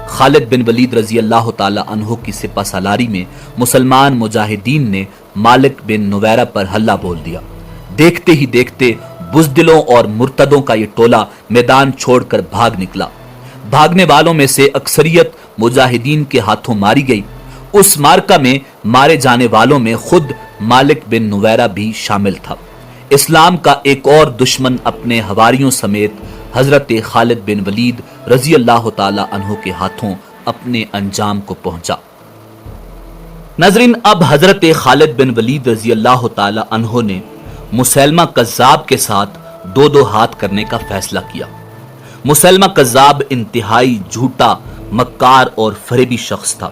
خالد بن ولید رضی اللہ تعالی عنہ کی سپہ سالاری میں مسلمان مجاہدین نے مالک بن نویرہ پر حملہ بول دیا۔ دیکھتے ہی دیکھتے بزدلوں اور مرتدوں کا یہ ٹولہ میدان چھوڑ کر بھاگ نکلا۔ بھاگنے والوں میں سے اکثریت مجاہدین کے ہاتھوں ماری گئی۔ اس مارکہ میں مارے جانے والوں میں خود مالک بن نویرہ بھی شامل تھا۔ اسلام کا ایک اور دشمن اپنے حواریوں سمیت حضرت خالد بن ولید رضی اللہ تعالی عنہ کے ہاتھوں اپنے انجام کو پہنچا۔ ناظرین، اب حضرت خالد بن ولید رضی اللہ تعالی عنہ نے مسیلمہ کذاب کے ساتھ دو دو ہاتھ کرنے کا فیصلہ کیا۔ مسیلمہ کذاب انتہائی جھوٹا، مکار اور فریبی شخص تھا۔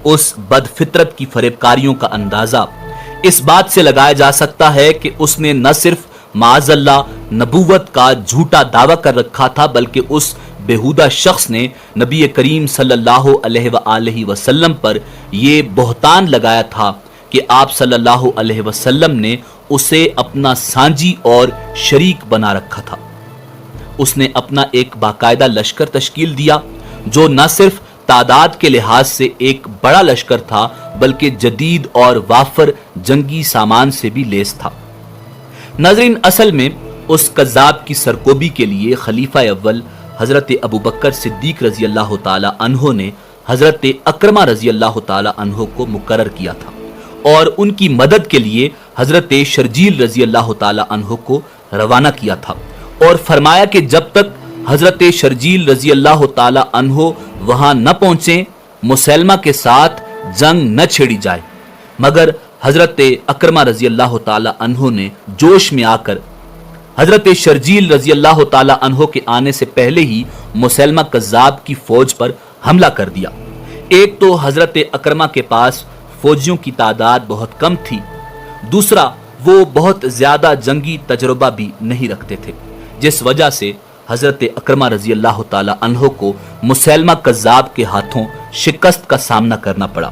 اس بد فطرت کی فریب کاریوں کا اندازہ اس بات سے لگایا جا سکتا ہے کہ اس نے نہ صرف معاذ اللہ نبوت کا جھوٹا دعویٰ کر رکھا تھا، بلکہ اس بیہودہ شخص نے نبی کریم صلی اللہ علیہ وآلہ وسلم پر یہ بہتان لگایا تھا کہ آپ صلی اللہ علیہ وسلم نے اسے اپنا سانجی اور شریک بنا رکھا تھا۔ اس نے اپنا ایک باقاعدہ لشکر تشکیل دیا جو نہ صرف تعداد کے لحاظ سے ایک بڑا لشکر تھا بلکہ جدید اور وافر جنگی سامان سے بھی لیس تھا۔ ناظرین، اصل میں اس کذاب کی سرکوبی کے لیے خلیفہ اول حضرت ابوبکر صدیق رضی اللہ تعالی عنہ نے حضرت اکرمہ رضی اللہ تعالی عنہ کو مقرر کیا تھا اور ان کی مدد کے لیے حضرت شرجیل رضی اللہ تعالی عنہ کو روانہ کیا تھا اور فرمایا کہ جب تک حضرت شرجیل رضی اللہ تعالی عنہ وہاں نہ پہنچیں مسیلمہ کے ساتھ جنگ نہ چھیڑی جائے، مگر حضرت اکرمہ رضی اللہ تعالی عنہ نے جوش میں آ کر حضرت شرجیل رضی اللہ تعالی عنہ کے آنے سے پہلے ہی مسیلمہ کذاب کی فوج پر حملہ کر دیا۔ ایک تو حضرت اکرمہ کے پاس فوجیوں کی تعداد بہت کم تھی، دوسرا وہ بہت زیادہ جنگی تجربہ بھی نہیں رکھتے تھے، جس وجہ سے حضرت اکرمہ رضی اللہ تعالی عنہ کو مسیلمہ کذاب کے ہاتھوں شکست کا سامنا کرنا پڑا۔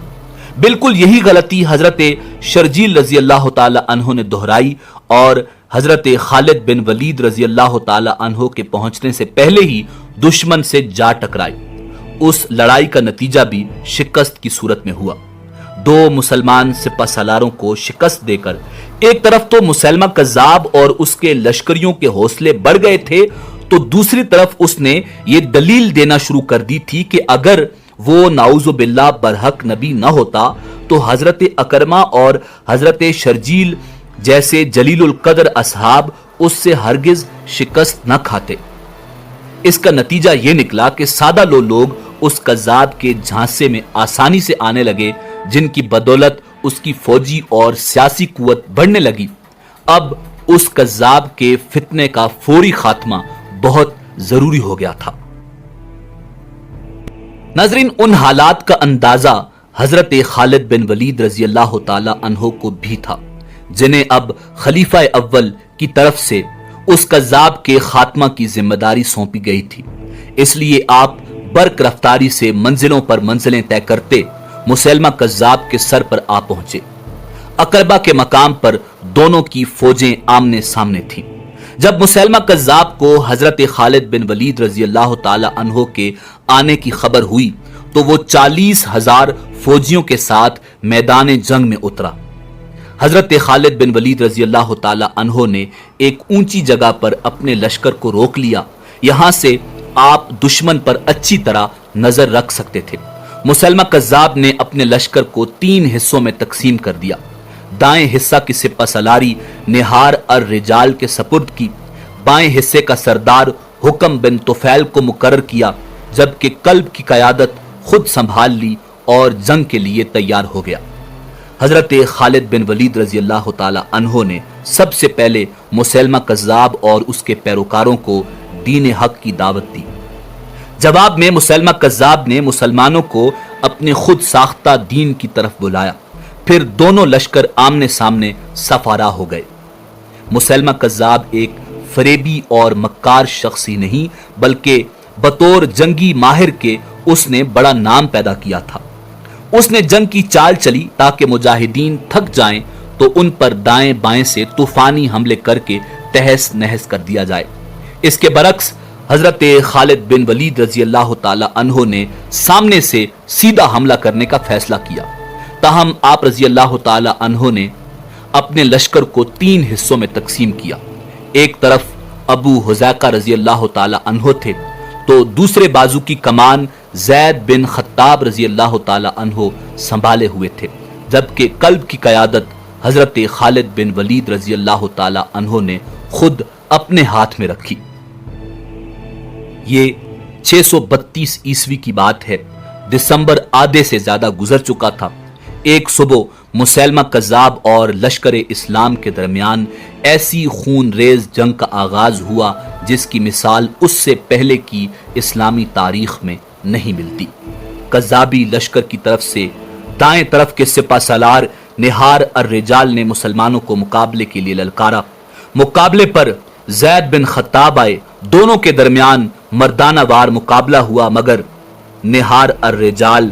بالکل یہی غلطی حضرت شرجیل رضی اللہ تعالی عنہ نے دہرائی اور حضرت خالد بن ولید رضی اللہ تعالی عنہ کے پہنچنے سے پہلے ہی دشمن سے جا ٹکرائی۔ اس لڑائی کا نتیجہ بھی شکست کی صورت میں ہوا۔ دو مسلمان سپہ سالاروں کو شکست دے کر ایک طرف تو مسیلمہ کذاب اور اس کے لشکریوں کے حوصلے بڑھ گئے تھے، تو دوسری طرف اس نے یہ دلیل دینا شروع کر دی تھی کہ اگر وہ نعوذ باللہ برحق نبی نہ ہوتا تو حضرت اکرمہ اور حضرت شرجیل جیسے جلیل القدر اصحاب اس سے ہرگز شکست نہ کھاتے۔ اس کا نتیجہ یہ نکلا کہ سادہ لوگ اس کذاب کے جھانسے میں آسانی سے آنے لگے، جن کی بدولت اس کی فوجی اور سیاسی قوت بڑھنے لگی۔ اب اس کذاب کے فتنے کا فوری خاتمہ بہت ضروری ہو گیا تھا۔ ناظرین، ان حالات کا اندازہ حضرت خالد بن ولید رضی اللہ تعالی عنہ کو بھی تھا، جنہیں اب خلیفہ اول کی طرف سے اس کذاب کے خاتمہ کی ذمہ داری سونپی گئی تھی۔ اس لیے آپ برق رفتاری سے منزلوں پر منزلیں طے کرتے مسیلمہ کذاب کے سر پر آ پہنچے۔ اقربہ کے مقام پر دونوں کی فوجیں آمنے سامنے تھیں۔ جب مسیلمہ کذاب کو حضرت خالد بن ولید رضی اللہ تعالی عنہ کے آنے کی خبر ہوئی تو وہ 40,000 فوجیوں کے ساتھ میدان جنگ میں اترا۔ حضرت خالد بن ولید رضی اللہ تعالی عنہ نے ایک اونچی جگہ پر اپنے لشکر کو روک لیا، یہاں سے آپ دشمن پر اچھی طرح نظر رکھ سکتے تھے۔ مسیلمہ کذاب نے اپنے لشکر کو 3 حصوں میں تقسیم کر دیا۔ دائیں حصہ کی سپہ سالاری نہار الرجال کے سپرد کی، بائیں حصے کا سردار حکم بن طفیل کو مقرر کیا، جبکہ قلب کی قیادت خود سنبھال لی اور جنگ کے لیے تیار ہو گیا۔ حضرت خالد بن ولید رضی اللہ تعالی عنہ نے سب سے پہلے مسیلمہ کذاب اور اس کے پیروکاروں کو دین حق کی دعوت دی۔ جواب میں مسیلمہ کذاب نے مسلمانوں کو اپنے خود ساختہ دین کی طرف بلایا، پھر دونوں لشکر آمنے سامنے سفارا ہو گئے۔ مسیلمہ کذاب ایک فریبی اور مکار شخص ہی نہیں بلکہ بطور جنگی ماہر کے اس نے بڑا نام پیدا کیا تھا۔ اس نے جنگ کی چال چلی تاکہ مجاہدین تھک جائیں تو ان پر دائیں بائیں سے طوفانی حملے کر کے تہس نہس کر دیا جائے۔ اس کے برعکس حضرت خالد بن ولید رضی اللہ تعالی عنہ نے سامنے سے سیدھا حملہ کرنے کا فیصلہ کیا۔ تاہم آپ رضی اللہ تعالی عنہ نے اپنے لشکر کو 3 حصوں میں تقسیم کیا۔ ایک طرف ابو حذیفہ رضی اللہ تعالی عنہ تھے تو دوسرے بازو کی کمان زید بن خطاب رضی اللہ تعالی عنہ سنبھالے ہوئے تھے، جبکہ قلب کی قیادت حضرت خالد بن ولید رضی اللہ تعالی عنہ نے خود اپنے ہاتھ میں رکھی۔ یہ 632 عیسوی کی بات ہے۔ دسمبر آدھے سے زیادہ گزر چکا تھا۔ ایک صبح مسیلمہ کذاب اور لشکر اسلام کے درمیان ایسی خون ریز جنگ کا آغاز ہوا جس کی مثال اس سے پہلے کی اسلامی تاریخ میں نہیں ملتی۔ کذابی لشکر کی طرف سے دائیں طرف کے سپہ سالار نہار الرجال نے مسلمانوں کو مقابلے کے لیے للکارا۔ مقابلے پر زید بن خطاب آئے، دونوں کے درمیان مردانہ وار مقابلہ ہوا، مگر نہار الرجال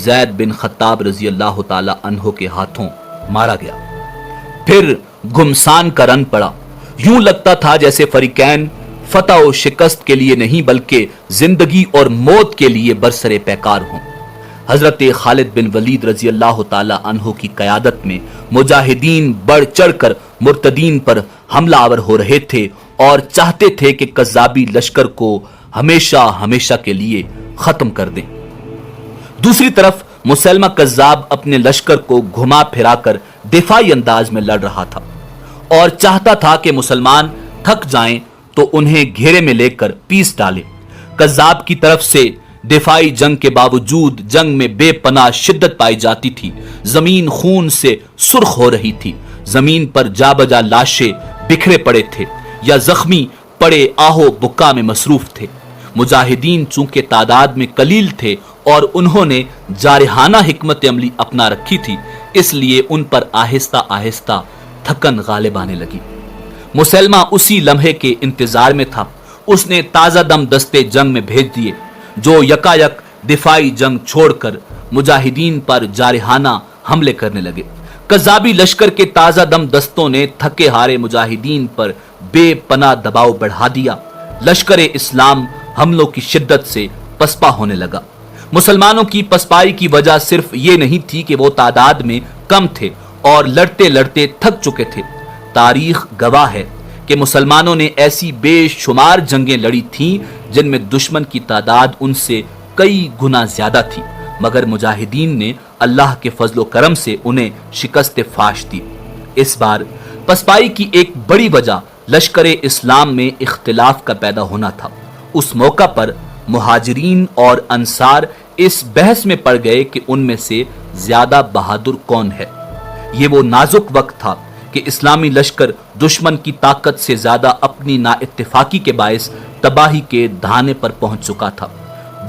زید بن خطاب رضی اللہ تعالی عنہ کے ہاتھوں مارا گیا۔ پھر گھمسان کا رن پڑا، یوں لگتا تھا جیسے فریقین فتح و شکست کے لیے نہیں بلکہ زندگی اور موت کے لیے برسرے پیکار ہوں۔ حضرت خالد بن ولید رضی اللہ تعالی عنہ کی قیادت میں مجاہدین بڑھ چڑھ کر مرتدین پر حملہ آور ہو رہے تھے اور چاہتے تھے کہ کذابی لشکر کو ہمیشہ ہمیشہ کے لیے ختم کر دیں۔ دوسری طرف مسیلمہ کذاب اپنے لشکر کو گھما پھرا کر دفاعی انداز میں لڑ رہا تھا اور چاہتا تھا کہ مسلمان تھک جائیں تو انہیں گھیرے میں لے کر پیس ڈالے۔ کذاب کی طرف سے دفاعی جنگ کے باوجود جنگ میں بے پناہ شدت پائی جاتی تھی۔ زمین خون سے سرخ ہو رہی تھی، زمین پر جا بجا لاشیں بکھرے پڑے تھے، یا زخمی پڑے آہو بکا میں مصروف تھے۔ مجاہدین چونکہ تعداد میں قلیل تھے اور انہوں نے جارحانہ حکمت عملی اپنا رکھی تھی، اس لیے ان پر آہستہ آہستہ تھکن غالب آنے لگی۔ مسلمہ اسی لمحے کے انتظار میں تھا۔ اس نے تازہ دم دستے جنگ میں بھیج دیے جو یکایک دفاعی جنگ چھوڑ کر مجاہدین پر جارحانہ حملے کرنے لگے۔ قذابی لشکر کے تازہ دم دستوں نے تھکے ہارے مجاہدین پر بے پناہ دباؤ بڑھا دیا۔ لشکر اسلام حملوں کی شدت سے پسپا ہونے لگا۔ مسلمانوں کی پسپائی کی وجہ صرف یہ نہیں تھی کہ وہ تعداد میں کم تھے اور لڑتے لڑتے تھک چکے تھے۔ تاریخ گواہ ہے کہ مسلمانوں نے ایسی بے شمار جنگیں لڑی تھیں جن میں دشمن کی تعداد ان سے کئی گنا زیادہ تھی، مگر مجاہدین نے اللہ کے فضل و کرم سے انہیں شکست فاش دی۔ اس بار پسپائی کی ایک بڑی وجہ لشکر اسلام میں اختلاف کا پیدا ہونا تھا۔ اس موقع پر مہاجرین اور انصار اس بحث میں پڑ گئے کہ ان میں سے زیادہ بہادر کون ہے۔ یہ وہ نازک وقت تھا کہ اسلامی لشکر دشمن کی طاقت سے زیادہ اپنی نا اتفاقی کے باعث تباہی کے دھانے پر پہنچ چکا تھا۔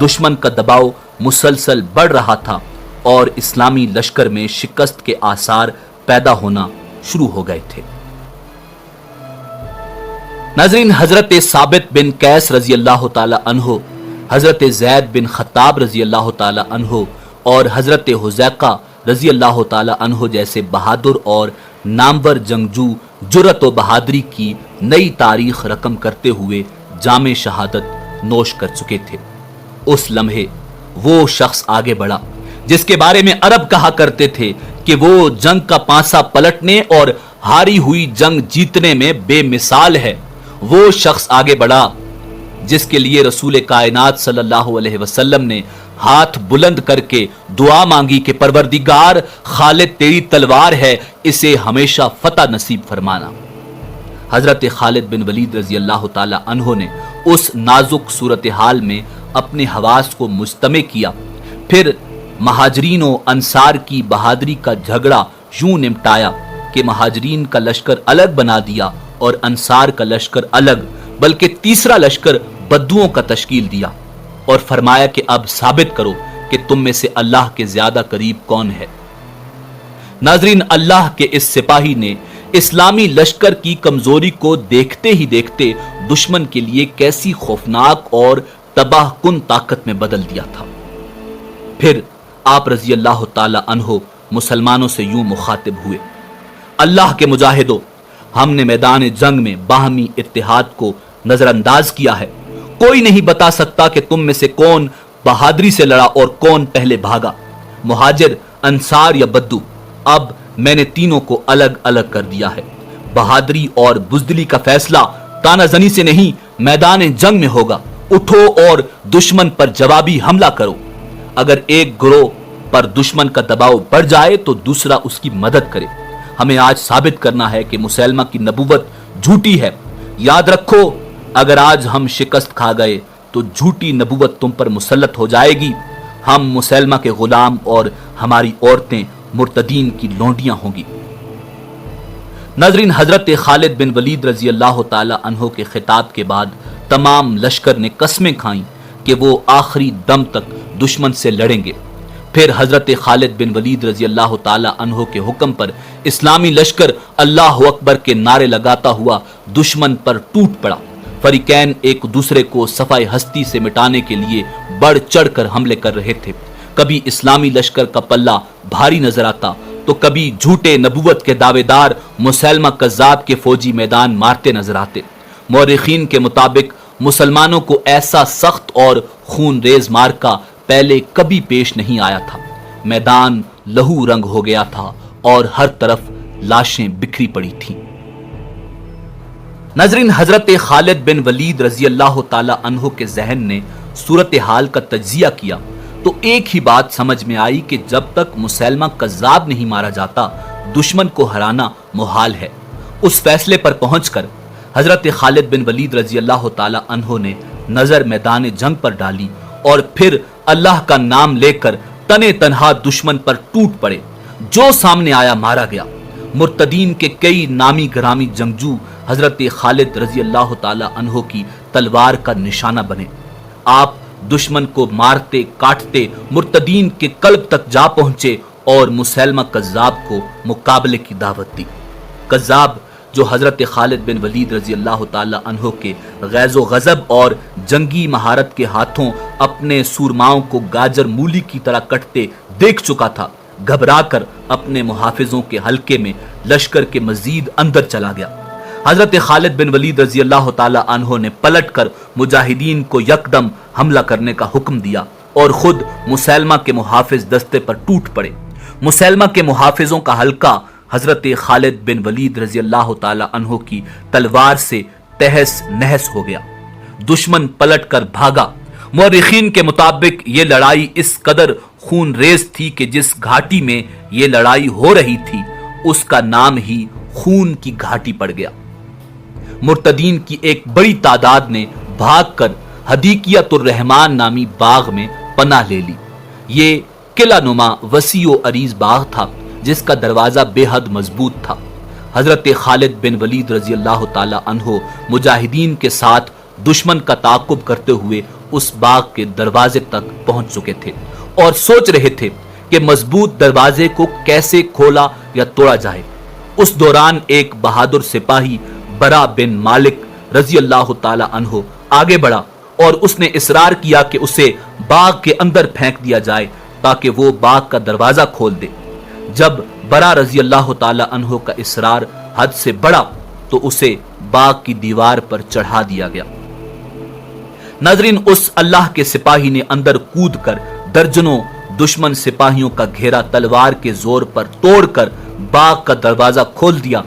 دشمن کا دباؤ مسلسل بڑھ رہا تھا اور اسلامی لشکر میں شکست کے آثار پیدا ہونا شروع ہو گئے تھے۔ ناظرین، حضرت ثابت بن قیس رضی اللہ تعالی عنہ، حضرت زید بن خطاب رضی اللہ تعالی عنہ اور حضرت حذیفہ رضی اللہ تعالی عنہ جیسے بہادر اور نامور جنگجو جرأت و بہادری کی نئی تاریخ رقم کرتے ہوئے جام شہادت نوش کر چکے تھے۔ اس لمحے وہ شخص آگے بڑھا جس کے بارے میں عرب کہا کرتے تھے کہ وہ جنگ کا پانسا پلٹنے اور ہاری ہوئی جنگ جیتنے میں بے مثال ہے۔ وہ شخص آگے بڑھا جس کے لیے رسول کائنات صلی اللہ علیہ وسلم نے ہاتھ بلند کر کے دعا مانگی کہ پروردگار، خالد تیری تلوار ہے، اسے ہمیشہ فتح نصیب فرمانا۔ حضرت خالد بن ولید رضی اللہ تعالی عنہ نے اس نازک صورتحال میں اپنے حواس کو مجتمع کیا، پھر مہاجرین و انصار کی بہادری کا جھگڑا یوں نمٹایا کہ مہاجرین کا لشکر الگ بنا دیا اور انصار کا لشکر الگ، بلکہ تیسرا لشکر بدوؤں کا تشکیل دیا اور فرمایا کہ اب ثابت کرو کہ تم میں سے اللہ کے زیادہ قریب کون ہے۔ ناظرین، اللہ کے اس سپاہی نے اسلامی لشکر کی کمزوری کو دیکھتے ہی دیکھتے دشمن کے لیے کیسی خوفناک اور تباہ کن طاقت میں بدل دیا تھا۔ پھر آپ رضی اللہ تعالی عنہ مسلمانوں سے یوں مخاطب ہوئے: اللہ کے مجاہدوں، ہم نے میدان جنگ میں باہمی اتحاد کو نظر انداز کیا ہے۔ کوئی نہیں بتا سکتا کہ تم میں سے کون بہادری سے لڑا اور کون پہلے بھاگا، مہاجر، انصار یا بدو۔ اب میں نے تینوں کو الگ الگ کر دیا ہے۔ بہادری اور بزدلی کا فیصلہ تانا زنی سے نہیں، میدان جنگ میں ہوگا۔ اٹھو اور دشمن پر جوابی حملہ کرو۔ اگر ایک گروہ پر دشمن کا دباؤ بڑھ جائے تو دوسرا اس کی مدد کرے۔ ہمیں آج ثابت کرنا ہے کہ مسلمہ کی نبوت جھوٹی ہے۔ یاد رکھو، اگر آج ہم شکست کھا گئے تو جھوٹی نبوت تم پر مسلط ہو جائے گی۔ ہم مسلمہ کے غلام اور ہماری عورتیں مرتدین کی لونڈیاں ہوں گی۔ ناظرین، حضرت خالد بن ولید رضی اللہ تعالی عنہ کے خطاب کے بعد تمام لشکر نے قسمیں کھائیں کہ وہ آخری دم تک دشمن سے لڑیں گے۔ پھر حضرت خالد بن ولید رضی اللہ تعالی عنہ کے حکم پر اسلامی لشکر اللہ اکبر کے نعرے لگاتا ہوا دشمن پر ٹوٹ پڑا۔ فریقین ایک دوسرے کو صفائے ہستی سے مٹانے کے لیے بڑھ چڑھ کر حملے کر رہے تھے۔ کبھی اسلامی لشکر کا پلہ بھاری نظر آتا تو کبھی جھوٹے نبوت کے دعوے دار مسلمہ کذاب کے فوجی میدان مارتے نظر آتے۔ مورخین کے مطابق مسلمانوں کو ایسا سخت اور خون ریز مارکا پہلے کبھی پیش نہیں آیا تھا۔ میدان لہو رنگ ہو گیا تھا اور ہر طرف لاشیں بکھری پڑی تھیں۔ ناظرین، حضرت خالد بن ولید رضی اللہ تعالی عنہ کے ذہن نے صورتحال کا تجزیہ کیا تو ایک ہی بات سمجھ میں آئی کہ جب تک مسلمہ کذاب نہیں مارا جاتا، دشمن کو ہرانا محال ہے۔ اس فیصلے پر پہنچ کر حضرت خالد بن ولید رضی اللہ تعالی عنہ نے نظر میدان جنگ پر ڈالی اور پھر اللہ کا نام لے کر تنے تنہا دشمن پر ٹوٹ پڑے۔ جو سامنے آیا مارا گیا۔ مرتدین کے کئی نامی گرامی جنگجو حضرت خالد رضی اللہ تعالی عنہ کی تلوار کا نشانہ بنے۔ آپ دشمن کو مارتے کاٹتے مرتدین کے قلب تک جا پہنچے اور مسیلمہ کذاب کو مقابلے کی دعوت دی۔ کذاب جو حضرت خالد بن ولید رضی اللہ تعالی عنہ کے غیظ و غضب اور جنگی مہارت کے ہاتھوں اپنے سورماؤں کو گاجر مولی کی طرح کٹتے دیکھ چکا تھا، گھبرا کر اپنے محافظوں کے حلقے میں لشکر کے مزید اندر چلا گیا۔ حضرت خالد بن ولید رضی اللہ تعالی عنہ نے پلٹ کر مجاہدین کو یکدم حملہ کرنے کا حکم دیا اور خود مسیلمہ کے محافظ دستے پر ٹوٹ پڑے۔ مسیلمہ کے محافظوں کا حلقہ حضرت خالد بن ولید رضی اللہ تعالی عنہ کی تلوار سے تہس نہس ہو گیا۔ دشمن پلٹ کر بھاگا۔ مورخین کے مطابق یہ لڑائی اس قدر خون ریز تھی کہ جس گھاٹی میں یہ لڑائی ہو رہی تھی اس کا نام ہی خون کی گھاٹی پڑ گیا۔ مرتدین کی ایک بڑی تعداد نے بھاگ کر حدیقیۃ الرحمان نامی باغ میں پناہ لے لی۔ یہ قلعہ نما وسیع و عریض باغ تھا جس کا دروازہ بے حد مضبوط تھا۔ حضرت خالد بن ولید رضی اللہ تعالی عنہ مجاہدین کے ساتھ دشمن کا تعاقب کرتے ہوئے اس باغ کے دروازے تک پہنچ چکے تھے اور سوچ رہے تھے کہ مضبوط دروازے کو کیسے کھولا یا توڑا جائے۔ اس دوران ایک بہادر سپاہی برا بن مالک رضی اللہ تعالی عنہ آگے بڑھا اور اس نے اصرار کیا کہ اسے باغ کے اندر پھینک دیا جائے تاکہ وہ باغ کا دروازہ کھول دے۔ جب برا رضی اللہ تعالی عنہ کا اصرار حد سے بڑھا تو اسے باغ کی دیوار پر چڑھا دیا گیا۔ ناظرین، اس اللہ کے سپاہی نے اندر کود کر درجنوں دشمن سپاہیوں کا گھیرا تلوار کے زور پر توڑ کر باغ کا دروازہ کھول دیا۔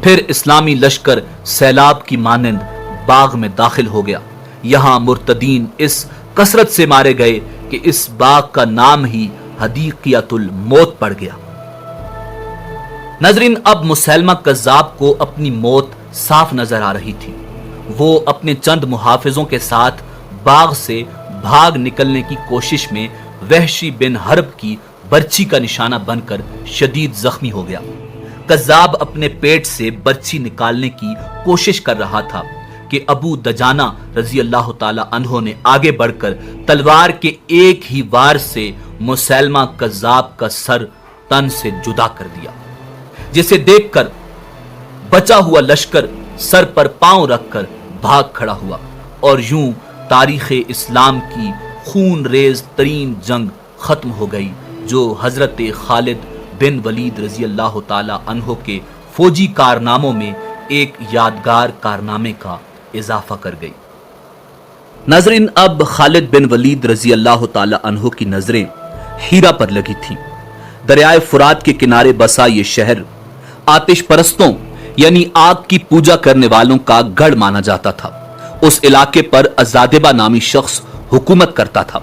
پھر اسلامی لشکر سیلاب کی مانند باغ میں داخل ہو گیا۔ یہاں مرتدین اس کثرت سے مارے گئے کہ اس باغ کا نام ہی حدیقیۃ الموت پڑ گیا۔ ناظرین، اب مسیلمہ کذاب کو اپنی موت صاف نظر آ رہی تھی۔ وہ اپنے چند محافظوں کے ساتھ باغ سے بھاگ نکلنے کی کوشش میں وحشی بن حرب کی برچھی کا نشانہ بن کر شدید زخمی ہو گیا۔ کذاب اپنے پیٹ سے برچھی نکالنے کی کوشش کر رہا تھا کہ ابو دجانہ رضی اللہ تعالی عنہ نے آگے بڑھ کر تلوار کے ایک ہی وار سے مسیلمہ کذاب کا سر تن سے جدا کر دیا، جسے دیکھ کر بچا ہوا لشکر سر پر پاؤں رکھ کر بھاگ کھڑا ہوا اور یوں تاریخ اسلام کی خون ریز ترین جنگ ختم ہو گئی جو حضرت خالد بن ولید رضی اللہ تعالی عنہ کے فوجی کارناموں میں ایک یادگار کارنامے کا اضافہ کر گئی۔ ناظرین، اب خالد بن ولید رضی اللہ تعالی عنہ کی نظریں ہیرا پر لگی تھیں۔ دریائے فرات کے کنارے بسا یہ شہر آتش پرستوں یعنی آگ کی پوجا کرنے والوں کا گڑھ مانا جاتا تھا۔ اس علاقے پر ازادبہ نامی شخص حکومت کرتا تھا۔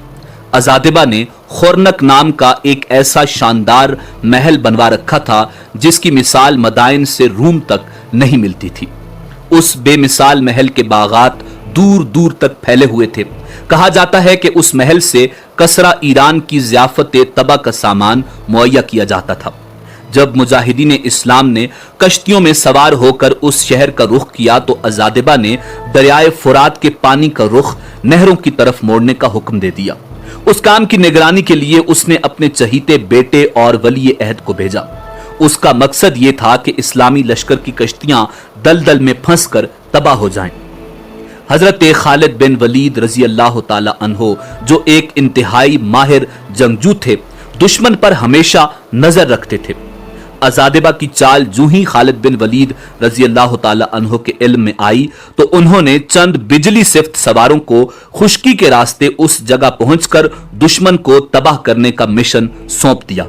ازادبہ نے خورنک نام کا ایک ایسا شاندار محل بنوا رکھا تھا جس کی مثال مدائن سے روم تک نہیں ملتی تھی۔ اس بے مثال محل کے باغات دور دور تک پھیلے ہوئے تھے۔ کہا جاتا ہے کہ اس محل سے کسرا ایران کی ضیافت طبع کا سامان مہیا کیا جاتا تھا۔ جب مجاہدین اسلام نے کشتیوں میں سوار ہو کر اس شہر کا رخ کیا تو ازادبہ نے دریائے فرات کے پانی کا رخ نہروں کی طرف موڑنے کا حکم دے دیا۔ اس کام کی نگرانی کے لیے اس نے اپنے چہیتے بیٹے اور ولی عہد کو بھیجا۔ اس کا مقصد یہ تھا کہ اسلامی لشکر کی کشتیاں دلدل میں پھنس کر تباہ ہو جائیں۔ حضرت خالد بن ولید رضی اللہ تعالی عنہ جو ایک انتہائی ماہر جنگجو تھے، دشمن پر ہمیشہ نظر رکھتے تھے۔ ازادبہ کی چال جو ہی خالد بن ولید رضی اللہ تعالی عنہ کے علم میں آئی تو انہوں نے چند بجلی صفت سواروں کو خشکی کے راستے اس جگہ پہنچ کر دشمن کو تباہ کرنے کا مشن سونپ دیا۔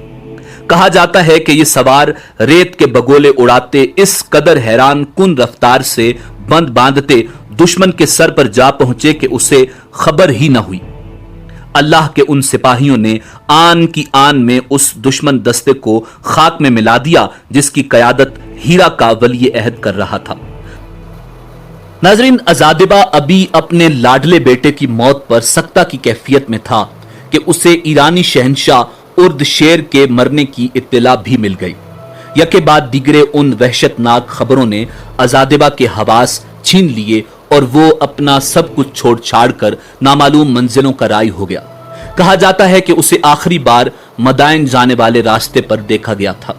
کہا جاتا ہے کہ یہ سوار ریت کے بگولے اڑاتے اس قدر حیران کن رفتار سے بند باندھتے دشمن کے سر پر جا پہنچے کہ اسے خبر ہی نہ ہوئی۔ اللہ کے ان سپاہیوں نے آن کی آن میں اس دشمن دستے کو خاک میں ملا دیا جس کی قیادت ہیرا کا ولی عہد کر رہا تھا۔ ناظرین، ازادبہ ابھی اپنے لاڈلے بیٹے کی موت پر سکتہ کی کیفیت میں تھا کہ اسے ایرانی شہنشاہ ارد شیر کے مرنے کی اطلاع بھی مل گئی۔ یکے بعد دیگرے ان وحشتناک خبروں نے عزادبہ کے حواس چھین لیے اور وہ اپنا سب کچھ چھوڑ چھاڑ کر نامعلوم منزلوں کا رائی ہو گیا۔ کہا جاتا ہے کہ اسے آخری بار مدائن جانے والے راستے پر دیکھا گیا تھا۔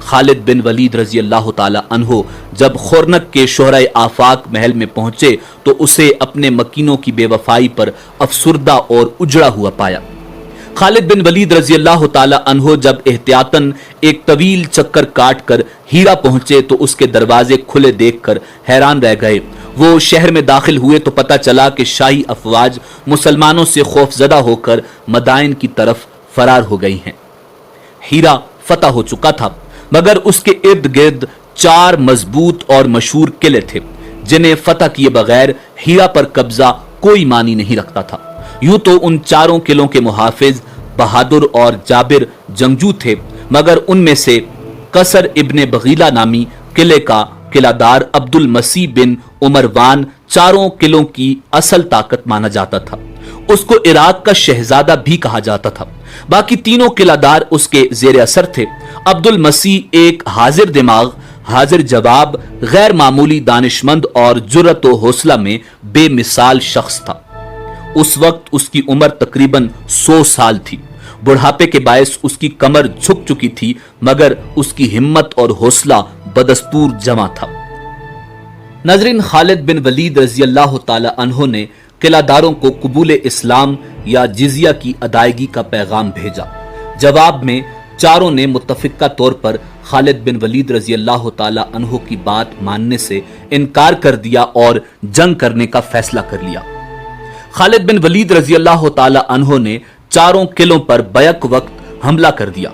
خالد بن ولید رضی اللہ تعالی عنہ جب خورنک کے شہرۂ آفاق محل میں پہنچے تو اسے اپنے مکینوں کی بے وفائی پر افسردہ اور اجڑا ہوا پایا۔ خالد بن ولید رضی اللہ تعالی عنہ جب احتیاطاً ایک طویل چکر کاٹ کر ہیرا پہنچے تو اس کے دروازے کھلے دیکھ کر حیران رہ گئے۔ وہ شہر میں داخل ہوئے تو پتہ چلا کہ شاہی افواج مسلمانوں سے خوف زدہ ہو کر مدائن کی طرف فرار ہو گئی ہیں۔ ہیرا فتح ہو چکا تھا، مگر اس کے ارد گرد 4 مضبوط اور مشہور قلعے تھے جنہیں فتح کیے بغیر ہیرا پر قبضہ کوئی معنی نہیں رکھتا تھا۔ یوں تو ان 4 قلعوں کے محافظ بہادر اور جابر جنگجو تھے، مگر ان میں سے قصر ابن بغیلہ نامی قلعے کا قلعہ دار عبد المسیح بن عمروان 4 قلعوں کی اصل طاقت مانا جاتا تھا۔ اس کو عراق کا شہزادہ بھی کہا جاتا تھا۔ باقی 3 قلعہ دار اس کے زیر اثر تھے۔ عبد المسیح ایک حاضر دماغ، حاضر جواب، غیر معمولی دانشمند اور جرأت و حوصلہ میں بے مثال شخص تھا۔ اس وقت اس کی عمر تقریباً 100 سال تھی۔ بڑھاپے کے باعث اس کی کمر جھک چکی تھی، مگر اس کی ہمت اور حوصلہ بدستور جمع تھا۔ ناظرین، خالد بن ولید رضی اللہ تعالی عنہ نے قلعہ داروں کو قبول اسلام یا جزیہ کی ادائیگی کا پیغام بھیجا۔ جواب میں 4 نے متفقہ طور پر خالد بن ولید رضی اللہ تعالی عنہ کی بات ماننے سے انکار کر دیا اور جنگ کرنے کا فیصلہ کر لیا۔ خالد بن ولید رضی اللہ تعالی عنہ نے 4 قلعوں پر بیک وقت حملہ کر دیا۔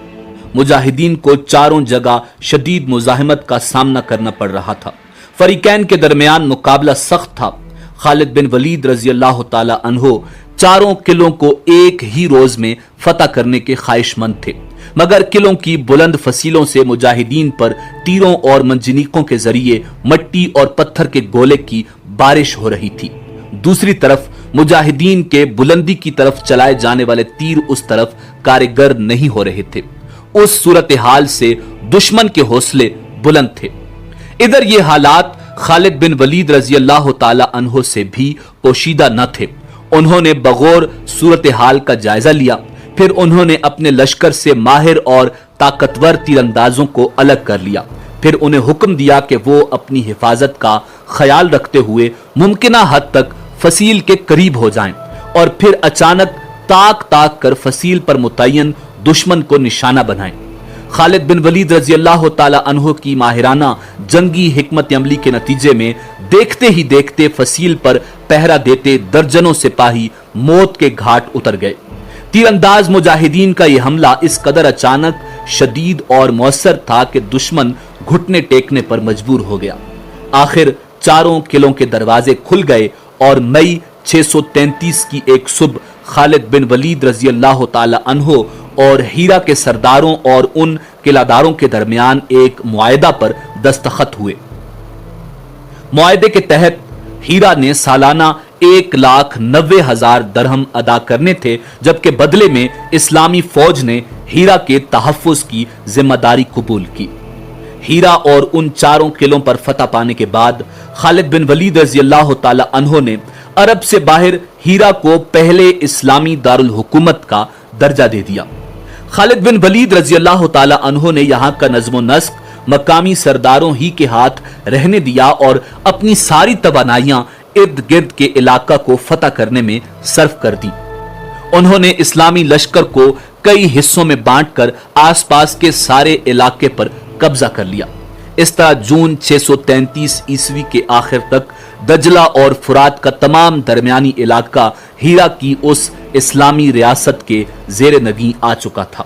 مجاہدین کو 4 جگہ شدید مزاحمت کا سامنا کرنا پڑ رہا تھا۔ فریقین کے درمیان مقابلہ سخت تھا۔ خالد بن ولید رضی اللہ تعالی عنہ 4 قلعوں کو ایک ہی روز میں فتح کرنے کے خواہش مند تھے، مگر قلعوں کی بلند فصیلوں سے مجاہدین پر تیروں اور منجنیقوں کے ذریعے مٹی اور پتھر کے گولے کی بارش ہو رہی تھی۔ دوسری طرف مجاہدین کے بلندی کی طرف چلائے جانے والے تیر اس طرف کارگر نہیں ہو رہے تھے۔ اس صورتحال سے دشمن کے حوصلے بلند تھے۔ ادھر یہ حالات خالد بن ولید رضی اللہ تعالی عنہ سے بھی پوشیدہ نہ تھے۔ انہوں نے بغور صورتحال کا جائزہ لیا، پھر انہوں نے اپنے لشکر سے ماہر اور طاقتور تیر اندازوں کو الگ کر لیا، پھر انہیں حکم دیا کہ وہ اپنی حفاظت کا خیال رکھتے ہوئے ممکنہ حد تک فصیل کے قریب ہو جائیں، اور پھر اچانک تاک تاک کر فصیل پر متعین دشمن کو نشانہ بنائیں۔ خالد بن ولید رضی اللہ تعالی عنہ کی ماہرانہ جنگی حکمت عملی کے نتیجے میں دیکھتے ہی دیکھتے فصیل پر پہرا دیتے درجنوں سپاہی موت کے گھاٹ اتر گئے۔ تیر انداز مجاہدین کا یہ حملہ اس قدر اچانک، شدید اور مؤثر تھا کہ دشمن گھٹنے ٹیکنے پر مجبور ہو گیا۔ آخر 4 قلعوں کے دروازے کھل گئے اور مئی 633 کی ایک صبح خالد بن ولید رضی اللہ تعالی عنہ اور ہیرا کے سرداروں اور ان قلعہ داروں کے درمیان ایک معاہدہ پر دستخط ہوئے۔ معاہدے کے تحت ہیرا نے سالانہ 1,90,000 درہم ادا کرنے تھے، جبکہ بدلے میں اسلامی فوج نے ہیرا کے تحفظ کی ذمہ داری قبول کی۔ ہیرا اور ان 4 قلعوں پر فتح پانے کے بعد خالد بن ولید رضی اللہ تعالی عنہ نے عرب سے باہر ہیرا کو پہلے اسلامی دارالحکومت کا درجہ دے دیا۔ خالد بن ولید رضی اللہ تعالی عنہ نے یہاں کا نظم و نسق مقامی سرداروں ہی کے ہاتھ رہنے دیا اور اپنی ساری توانائیاں ارد گرد کے علاقہ کو فتح کرنے میں صرف کر دی۔ انہوں نے اسلامی لشکر کو کئی حصوں میں بانٹ کر آس پاس کے سارے علاقے پر قبضہ کر لیا۔ اس طرح جون 633 عیسوی کے آخر تک دجلہ اور فرات کا تمام درمیانی علاقہ ہیرا کی اس اسلامی ریاست کے زیر نگیں آ چکا تھا۔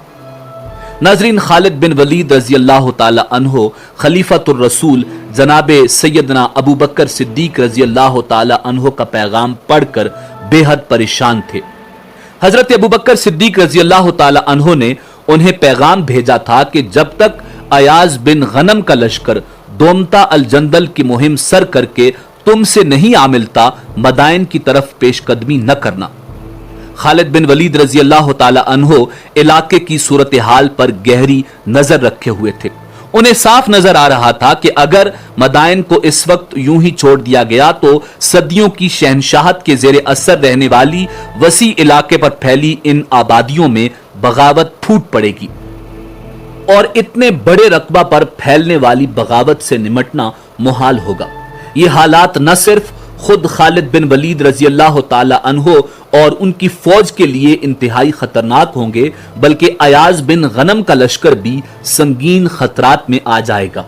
ناظرین، خالد بن ولید رضی اللہ تعالی عنہ خلیفۃ الرسول جناب سیدنا ابو بکر صدیق رضی اللہ تعالی عنہ کا پیغام پڑھ کر بے حد پریشان تھے۔ حضرت ابو بکر صدیق رضی اللہ تعالی عنہ نے انہیں پیغام بھیجا تھا کہ جب تک ایاز بن غنم کا لشکر دومتا الجندل کی مہم سر کر کے تم سے نہیں آ ملتا، مدائن کی طرف پیش قدمی نہ کرنا۔ خالد بن ولید رضی اللہ تعالی عنہ علاقے کی صورتحال پر گہری نظر رکھے ہوئے تھے۔ انہیں صاف نظر آ رہا تھا کہ اگر مدائن کو اس وقت یوں ہی چھوڑ دیا گیا تو صدیوں کی شہنشاہت کے زیر اثر رہنے والی وسیع علاقے پر پھیلی ان آبادیوں میں بغاوت پھوٹ پڑے گی، اور اتنے بڑے رقبہ پر پھیلنے والی بغاوت سے نمٹنا محال ہوگا۔ یہ حالات نہ صرف خود خالد بن ولید رضی اللہ تعالی عنہ اور ان کی فوج کے لیے انتہائی خطرناک ہوں گے، بلکہ ایاز بن غنم کا لشکر بھی سنگین خطرات میں آ جائے گا۔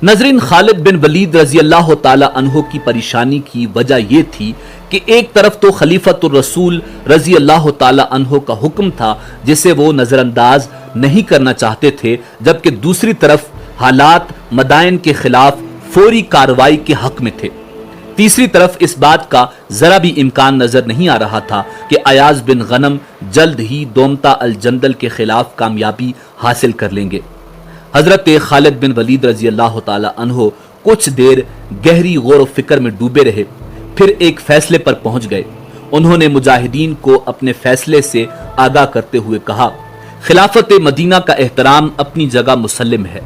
ناظرین، خالد بن ولید رضی اللہ تعالی عنہ کی پریشانی کی وجہ یہ تھی کہ ایک طرف تو خلیفۃ الرسول رضی اللہ تعالی عنہ کا حکم تھا جسے وہ نظر انداز نہیں کرنا چاہتے تھے، جبکہ دوسری طرف حالات مدائن کے خلاف فوری کارروائی کے حق میں تھے۔ تیسری طرف اس بات کا ذرا بھی امکان نظر نہیں آ رہا تھا کہ ایاز بن غنم جلد ہی دومتا الجندل کے خلاف کامیابی حاصل کر لیں گے۔ حضرت خالد بن ولید رضی اللہ تعالی عنہ کچھ دیر گہری غور و فکر میں ڈوبے رہے، پھر ایک فیصلے پر پہنچ گئے۔ انہوں نے مجاہدین کو اپنے فیصلے سے آگاہ کرتے ہوئے کہا، خلافت مدینہ کا احترام اپنی جگہ مسلم ہے،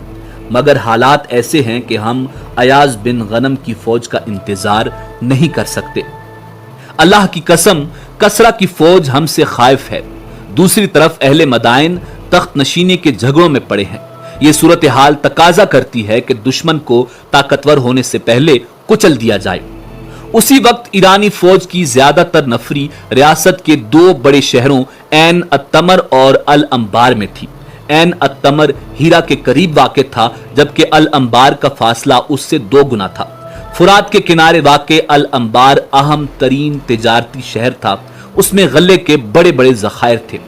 مگر حالات ایسے ہیں کہ ہم ایاز بن غنم کی فوج کا انتظار نہیں کر سکتے۔ اللہ کی قسم، کسرا کی فوج ہم سے خائف ہے، دوسری طرف اہل مدائن تخت نشینے کے جھگڑوں میں پڑے ہیں۔ یہ صورتحال تقاضا کرتی ہے کہ دشمن کو طاقتور ہونے سے پہلے کچل دیا جائے۔ اسی وقت ایرانی فوج کی زیادہ تر نفری ریاست کے دو بڑے شہروں عین التمر اور الانبار میں تھی۔ عین التمر ہیرا کے قریب واقع تھا، جبکہ الانبار کا فاصلہ اس سے 2 گنا تھا۔ فرات کے کنارے واقع الانبار اہم ترین تجارتی شہر تھا، اس میں غلے کے بڑے بڑے ذخائر تھے۔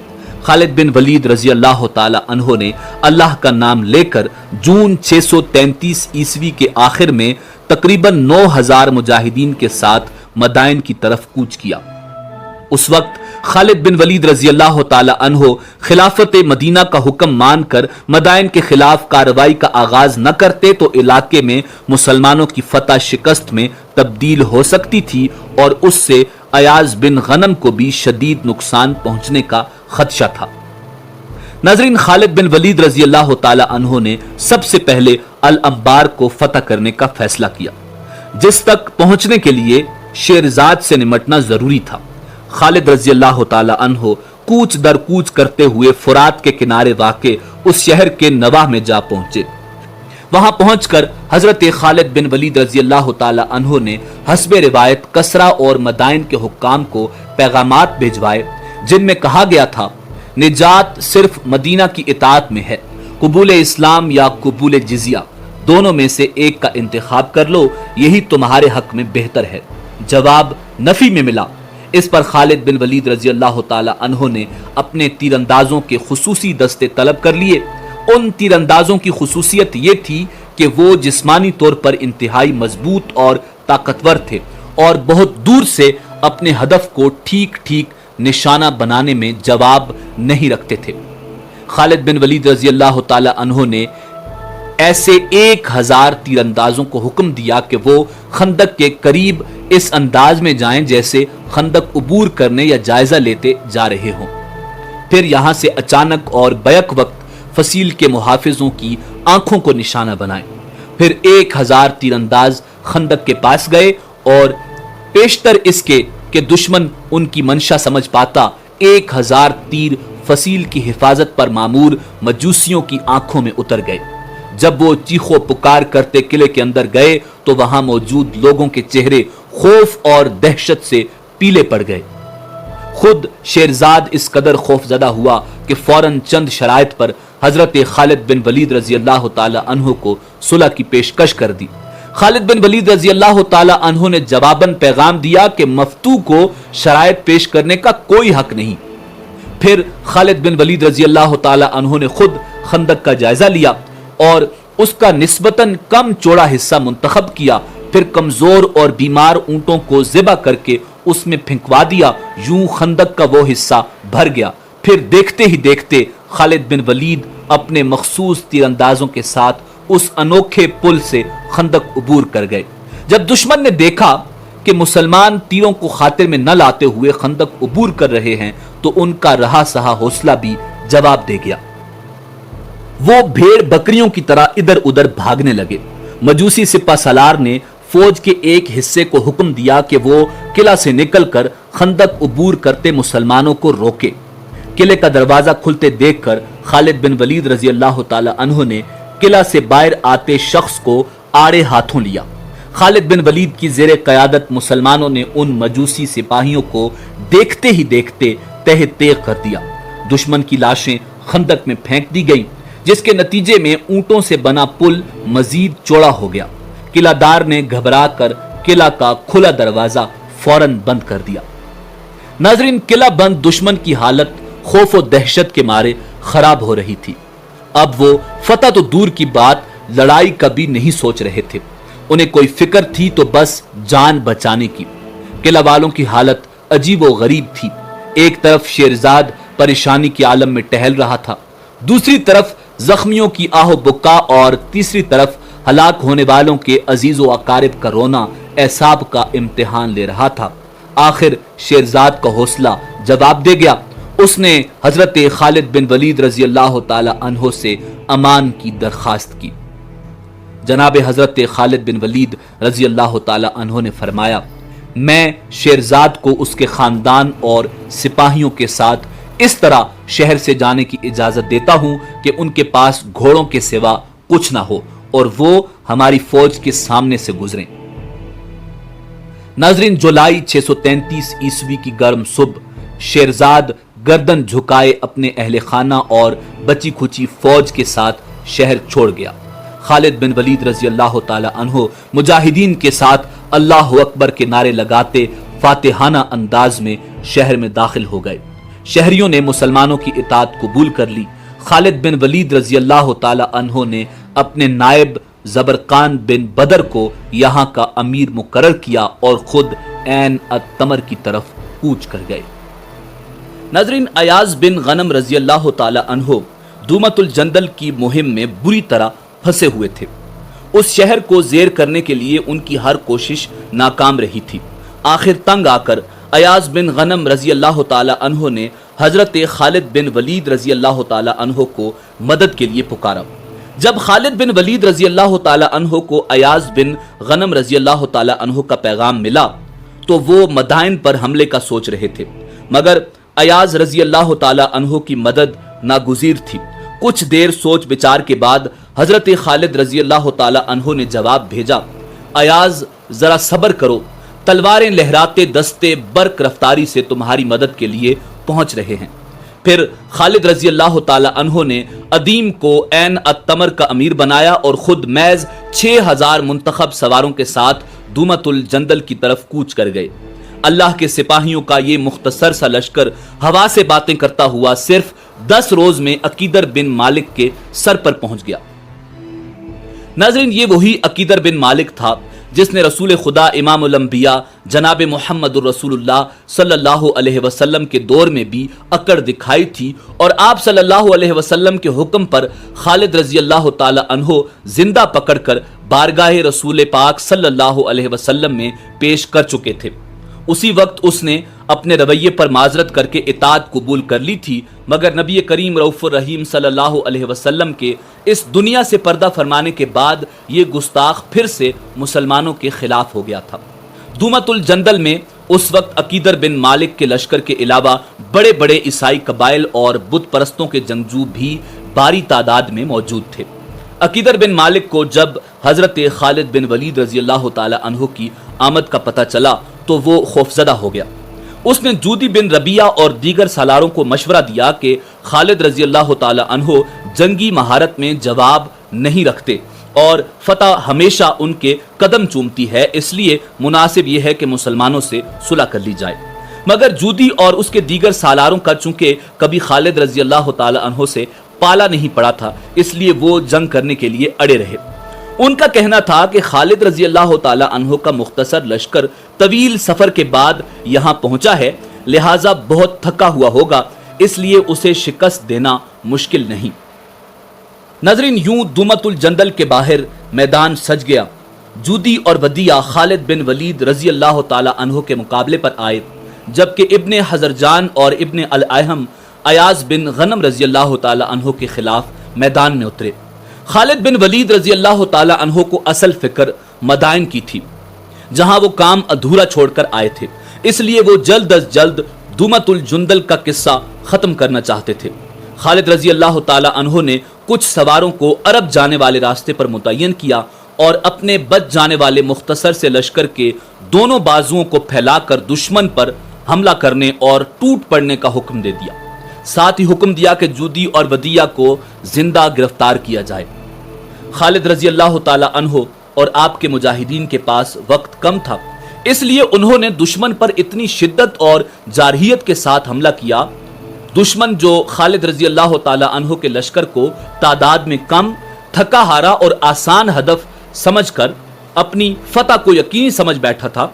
خالد بن ولید رضی اللہ تعالی عنہ نے اللہ کا نام لے کر جون 633 عیسوی کے آخر میں تقریباً 9000 مجاہدین کے ساتھ مدائن کی طرف کوچ کیا۔ اس وقت خالد بن ولید رضی اللہ تعالی عنہ خلافت مدینہ کا حکم مان کر مدائن کے خلاف کارروائی کا آغاز نہ کرتے تو علاقے میں مسلمانوں کی فتح شکست میں تبدیل ہو سکتی تھی، اور اس سے ایاز بن غنم کو بھی شدید نقصان پہنچنے کا خدشہ تھا۔ ناظرین، خالد بن ولید رضی اللہ تعالی عنہ نے سب سے پہلے الانبار کو فتح کرنے کا فیصلہ کیا، جس تک پہنچنے کے لیے شیرزاد سے نمٹنا ضروری تھا۔ خالد رضی اللہ تعالی عنہ کوچ در کوچ کرتے ہوئے فرات کے کنارے واقع اس شہر کے نواح میں جا پہنچے۔ وہاں پہنچ کر حضرت خالد بن ولید رضی اللہ تعالی عنہ نے حسب روایت کسرا اور مدائن کے حکام کو پیغامات بھیجوائے، جن میں کہا گیا تھا، نجات صرف مدینہ کی اطاعت میں ہے، قبول اسلام یا قبول جزیہ، دونوں میں سے ایک کا انتخاب کر لو، یہی تمہارے حق میں بہتر ہے۔ جواب نفی میں ملا۔ اس پر خالد بن ولید رضی اللہ تعالی عنہ نے اپنے تیر اندازوں کے خصوصی دستے طلب کر لیے۔ ان تیر اندازوں کی خصوصیت یہ تھی کہ وہ جسمانی طور پر انتہائی مضبوط اور طاقتور تھے، اور بہت دور سے اپنے ہدف کو ٹھیک ٹھیک نشانہ بنانے میں جواب نہیں رکھتے تھے۔ خالد بن ولید رضی اللہ تعالی عنہ نے ایسے 1000 تیر اندازوں کو حکم دیا کہ وہ خندق کے قریب اس انداز میں جائیں جیسے خندق عبور کرنے یا جائزہ لیتے جا رہے ہوں، پھر یہاں سے اچانک اور بیک وقت فصیل کے محافظوں کی آنکھوں کو نشانہ بنائیں۔ پھر 1000 تیر انداز خندق کے پاس گئے، اور پیشتر اس کے کہ دشمن ان کی منشا سمجھ پاتا، 1000 تیر فصیل کی حفاظت پر مامور مجوسیوں کی آنکھوں میں اتر گئے۔ جب وہ چیخو پکار کرتے قلعے کے اندر گئے تو وہاں موجود لوگوں کے چہرے خوف اور دہشت سے پیلے پڑ گئے۔ خود شیرزاد اس قدر خوف زدہ ہوا کہ فوراً چند شرائط پر حضرت خالد بن ولید رضی اللہ تعالی عنہ کو صلح کی پیشکش کر دی۔ خالد بن ولید رضی اللہ تعالی عنہ نے جواباً پیغام دیا کہ مفتو کو شرائط پیش کرنے کا کوئی حق نہیں۔ پھر خالد بن ولید رضی اللہ تعالی عنہ نے خود خندق کا جائزہ لیا اور اس کا نسبتاً کم چوڑا حصہ منتخب کیا، پھر کمزور اور بیمار اونٹوں کو ذبح کر کے اس میں پھینکوا دیا۔ یوں خندق کا وہ حصہ بھر گیا۔ پھر دیکھتے ہی دیکھتے خالد بن ولید اپنے مخصوص تیر اندازوں کے ساتھ اس انوکھے پل سے خندق عبور کر گئے۔ جب دشمن نے دیکھا کہ مسلمان تیروں کو خاطر میں نہ لاتے ہوئے خندق عبور کر رہے ہیں تو ان کا رہا سہا حوصلہ بھی جواب دے گیا۔ وہ بھیڑ بکریوں کی طرح ادھر ادھر بھاگنے لگے۔ مجوسی سپہ سالار نے فوج کے ایک حصے کو حکم دیا کہ وہ قلعہ سے نکل کر خندق عبور کرتے مسلمانوں کو روکے۔ قلعے کا دروازہ کھلتے دیکھ کر خالد بن ولید رضی اللہ تعالی عنہ نے قلعہ سے باہر آتے شخص کو آڑے ہاتھوں لیا۔ خالد بن ولید کی زیر قیادت مسلمانوں نے ان مجوسی سپاہیوں کو دیکھتے ہی دیکھتے تہ تیغ کر دیا۔ دشمن کی لاشیں خندق میں پھینک دی گئیں، جس کے نتیجے میں اونٹوں سے بنا پل مزید چوڑا ہو گیا۔ قلعہ دار نے گھبرا کر قلعہ کا کھلا دروازہ فوراً بند کر دیا۔ ناظرین، قلعہ بند دشمن کی حالت خوف و دہشت کے مارے خراب ہو رہی تھی۔ اب وہ فتح تو دور کی بات، لڑائی کا بھی نہیں سوچ رہے تھے۔ انہیں کوئی فکر تھی تو بس جان بچانے کی۔ قلعہ والوں کی حالت عجیب و غریب تھی۔ ایک طرف شیرزاد پریشانی کے عالم میں ٹہل رہا تھا، دوسری طرف زخمیوں کی آہ و بکا، اور تیسری طرف ہلاک ہونے والوں کے عزیز و اقارب کا رونا اعصاب کا امتحان لے رہا تھا۔ آخر شیرزاد کا حوصلہ جواب دے گیا۔ اس نے حضرت خالد بن ولید رضی اللہ تعالی عنہ سے امان کی درخواست کی۔ جناب حضرت خالد بن ولید رضی اللہ تعالی عنہ نے فرمایا، میں شیرزاد کو اس کے خاندان اور سپاہیوں کے ساتھ اس طرح شہر سے جانے کی اجازت دیتا ہوں کہ ان کے پاس گھوڑوں کے سوا کچھ نہ ہو اور وہ ہماری فوج کے سامنے سے گزریں۔ ناظرین، جولائی 633 عیسوی کی گرم صبح شیرزاد گردن جھکائے اپنے اہل خانہ اور بچی کھچی فوج کے ساتھ شہر چھوڑ گیا۔ خالد بن ولید رضی اللہ تعالی عنہ مجاہدین کے ساتھ اللہ اکبر کے نعرے لگاتے فاتحانہ انداز میں شہر میں داخل ہو گئے۔ شہریوں نے مسلمانوں کی اطاعت قبول کر لی۔ خالد بن ولید رضی اللہ تعالی عنہ نے اپنے نائب زبرقان بن بدر کو یہاں کا امیر مقرر کیا اور خود عین التمر کی طرف کوچ کر گئے۔ ناظرین، ایاز بن غنم رضی اللہ تعالی عنہ دومت الجندل کی مہم میں بری طرح پھنسے ہوئے تھے۔ اس شہر کو زیر کرنے کے لیے ان کی ہر کوشش ناکام رہی تھی۔ آخر تنگ آ کر ایاز بن غنم رضی اللہ تعالی عنہ نے حضرت خالد بن ولید رضی اللہ تعالی عنہ کو مدد کے لیے پکارا۔ جب خالد بن ولید رضی اللہ تعالی عنہ کو ایاز بن غنم رضی اللہ تعالی عنہ کا پیغام ملا تو وہ مدائن پر حملے کا سوچ رہے تھے، مگر ایاز رضی اللہ تعالی عنہ کی مدد ناگزیر تھی۔ کچھ دیر سوچ بچار کے بعد حضرت خالد رضی اللہ تعالی عنہ نے جواب بھیجا، ایاز ذرا صبر کرو، تلواریں لہراتے دستے برق رفتاری سے تمہاری مدد کے لیے پہنچ رہے ہیں۔ پھر خالد رضی اللہ تعالی عنہ نے ادیم کو عین التمر کا امیر بنایا اور خود محض 6000 منتخب سواروں کے ساتھ دومت الجندل کی طرف کوچ کر گئے۔ اللہ کے سپاہیوں کا یہ مختصر سا لشکر ہوا سے باتیں کرتا ہوا صرف 10 روز میں عقیدر بن مالک کے سر پر پہنچ گیا۔ ناظرین، یہ وہی عقیدر بن مالک تھا جس نے رسول خدا امام الانبیاء جناب محمد الرسول اللہ صلی اللہ علیہ وسلم کے دور میں بھی اکڑ دکھائی تھی، اور آپ صلی اللہ علیہ وسلم کے حکم پر خالد رضی اللہ تعالی عنہ زندہ پکڑ کر بارگاہ رسول پاک صلی اللہ علیہ وسلم میں پیش کر چکے تھے۔ اسی وقت اس نے اپنے رویے پر معذرت کر کے اطاعت قبول کر لی تھی، مگر نبی کریم رؤوف الرحیم صلی اللہ علیہ وسلم کے اس دنیا سے پردہ فرمانے کے بعد یہ گستاخ پھر سے مسلمانوں کے خلاف ہو گیا تھا۔ دومت الجندل میں اس وقت عقیدر بن مالک کے لشکر کے علاوہ بڑے بڑے عیسائی قبائل اور بت پرستوں کے جنگجو بھی باری تعداد میں موجود تھے۔ عقیدر بن مالک کو جب حضرت خالد بن ولید رضی اللہ تعالی عنہ کی آمد کا پتہ چلا تو وہ خوفزدہ ہو گیا۔ اس نے جودی بن ربیعہ اور دیگر سالاروں کو مشورہ دیا کہ خالد رضی اللہ تعالی عنہ جنگی مہارت میں جواب نہیں رکھتے اور فتح ہمیشہ ان کے قدم چومتی ہے، اس لیے مناسب یہ ہے کہ مسلمانوں سے صلح کر لی جائے۔ مگر جودی اور اس کے دیگر سالاروں کا چونکہ کبھی خالد رضی اللہ تعالی عنہ سے پالا نہیں پڑا تھا، اس لیے وہ جنگ کرنے کے لیے اڑے رہے۔ ان کا کہنا تھا کہ خالد رضی اللہ تعالی عنہ کا مختصر لشکر طویل سفر کے بعد یہاں پہنچا ہے، لہٰذا بہت تھکا ہوا ہوگا، اس لیے اسے شکست دینا مشکل نہیں۔ ناظرین، یوں دومت الجندل کے باہر میدان سج گیا۔ جودی اور ودیعہ خالد بن ولید رضی اللہ تعالی عنہ کے مقابلے پر آئے، جبکہ ابن حضرجان اور ابن الاہم ایاز بن غنم رضی اللہ تعالی عنہ کے خلاف میدان میں اترے۔ خالد بن ولید رضی اللہ تعالی عنہ کو اصل فکر مدائن کی تھی، جہاں وہ کام ادھورا چھوڑ کر آئے تھے، اس لیے وہ جلد از جلد دومت الجندل کا قصہ ختم کرنا چاہتے تھے۔ خالد رضی اللہ تعالی عنہ نے کچھ سواروں کو عرب جانے والے راستے پر متعین کیا اور اپنے بچ جانے والے مختصر سے لشکر کے دونوں بازوؤں کو پھیلا کر دشمن پر حملہ کرنے اور ٹوٹ پڑنے کا حکم دے دیا۔ ساتھ ہی حکم دیا کہ جودی اور ودیہ کو زندہ گرفتار کیا جائے۔ خالد رضی اللہ تعالی عنہ اور آپ کے مجاہدین کے پاس وقت کم تھا، اس لیے انہوں نے دشمن پر اتنی شدت اور جارحیت کے ساتھ حملہ کیا۔ دشمن جو خالد رضی اللہ تعالی عنہ کے لشکر کو تعداد میں کم، تھکا ہارا اور آسان ہدف سمجھ کر اپنی فتح کو یقینی سمجھ بیٹھا تھا،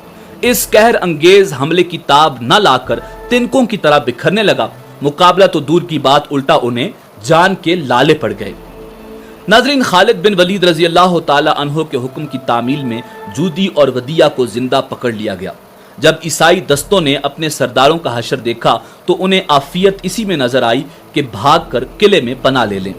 اس قہر انگیز حملے کی تاب نہ لا کر تنکوں کی طرح بکھرنے لگا۔ مقابلہ تو دور کی بات، الٹا انہیں جان کے لالے پڑ گئے۔ ناظرین، خالد بن ولید رضی اللہ تعالی عنہ کے حکم کی تعمیل میں جودی اور ودیہ کو زندہ پکڑ لیا گیا۔ جب عیسائی دستوں نے اپنے سرداروں کا حشر دیکھا تو انہیں عافیت اسی میں نظر آئی کہ بھاگ کر قلعے میں پناہ لے لیں۔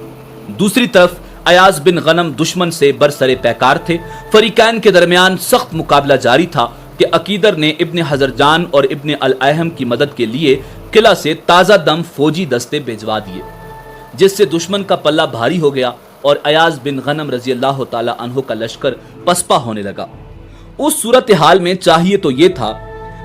دوسری طرف ایاز بن غنم دشمن سے برسر پیکار تھے۔ فریقین کے درمیان سخت مقابلہ جاری تھا کہ عقیدر نے ابن حضرجان اور ابن الایہم کی مدد کے لیے قلعہ سے تازہ دم فوجی دستے بھیجوا دیے، جس سے دشمن کا پلہ بھاری ہو گیا اور ایاز بن غنم رضی اللہ تعالی عنہ کا لشکر پسپا ہونے لگا۔ اس صورتحال میں چاہیے تو یہ تھا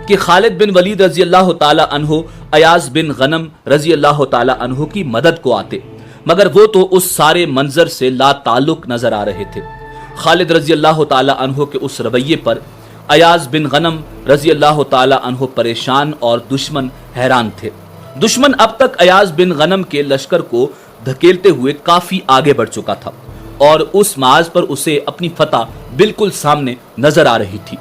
کہ خالد بن ولید رضی اللہ تعالی عنہ ایاز بن غنم رضی اللہ تعالی عنہ کی مدد کو آتے، مگر وہ تو اس سارے منظر سے لا تعلق نظر آ رہے تھے۔ خالد رضی اللہ تعالی عنہ کے اس رویے پر ایاز بن غنم رضی اللہ تعالی عنہ پریشان اور دشمن حیران تھے۔ دشمن اب تک ایاز بن غنم کے لشکر کو دھکیلتے ہوئے کافی آگے بڑھ چکا تھا اور اس معاذ پر اسے اپنی فتح بالکل سامنے نظر آ رہی تھی،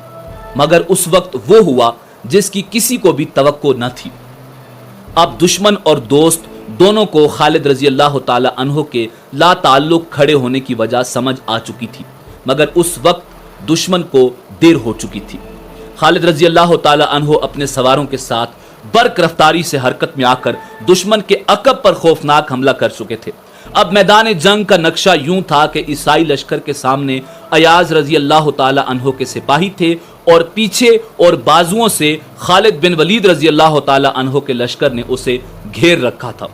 مگر اس وقت وہ ہوا جس کی کسی کو بھی توقع نہ تھی۔ اب دشمن اور دوست دونوں کو خالد رضی اللہ تعالی عنہ کے لا تعلق کھڑے ہونے کی وجہ سمجھ آ چکی تھی، مگر اس وقت دشمن کو دیر ہو چکی تھی۔ خالد رضی اللہ تعالی عنہ اپنے سواروں کے ساتھ برق رفتاری سے حرکت میں آ کر دشمن کے عقب پر خوفناک حملہ کر چکے تھے۔ اب میدان جنگ کا نقشہ یوں تھا کہ عیسائی لشکر کے سامنے ایاز رضی اللہ تعالی عنہ کے سپاہی تھے اور پیچھے اور بازوؤں سے خالد بن ولید رضی اللہ تعالی عنہ کے لشکر نے اسے گھیر رکھا تھا۔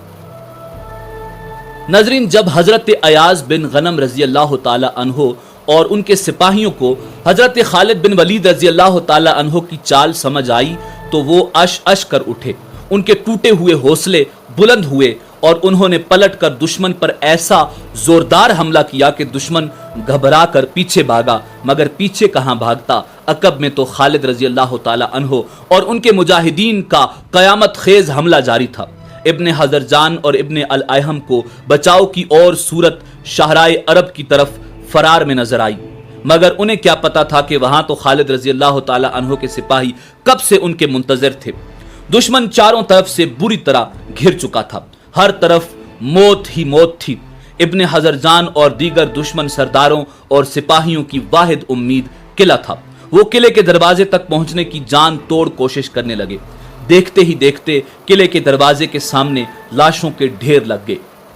ناظرین، جب حضرت ایاز بن غنم رضی اللہ تعالی عنہ اور ان کے سپاہیوں کو حضرت خالد بن ولید رضی اللہ تعالی عنہ کی چال سمجھ آئی تو وہ اش اش کر اٹھے۔ ان کے ٹوٹے ہوئے حوصلے بلند ہوئے اور انہوں نے پلٹ کر دشمن پر ایسا زوردار حملہ کیا کہ دشمن گھبرا کر پیچھے بھاگا، مگر پیچھے کہاں بھاگتا، عقب میں تو خالد رضی اللہ تعالی عنہ اور ان کے مجاہدین کا قیامت خیز حملہ جاری تھا۔ ابن حضرجان اور ابن الایہم کو بچاؤ کی اور صورت شاہراہ عرب کی طرف فرار میں نظر آئی، مگر انہیں کیا پتا تھا کہ وہاں تو خالد رضی اللہ تعالی عنہ کے سپاہی کب سے ان کے منتظر تھے۔ دشمن چاروں طرف سے بری طرح گھر چکا تھا، ہر طرف موت ہی موت تھی۔ ابن حضرجان اور دیگر دشمن سرداروں اور سپاہیوں کی واحد امید قلعہ تھا۔ وہ قلعے کے دروازے تک پہنچنے کی جان توڑ کوشش کرنے لگے۔ دیکھتے ہی دیکھتے قلعے کے دروازے کے سامنے لاشوں کے ڈھیر لگ گئے۔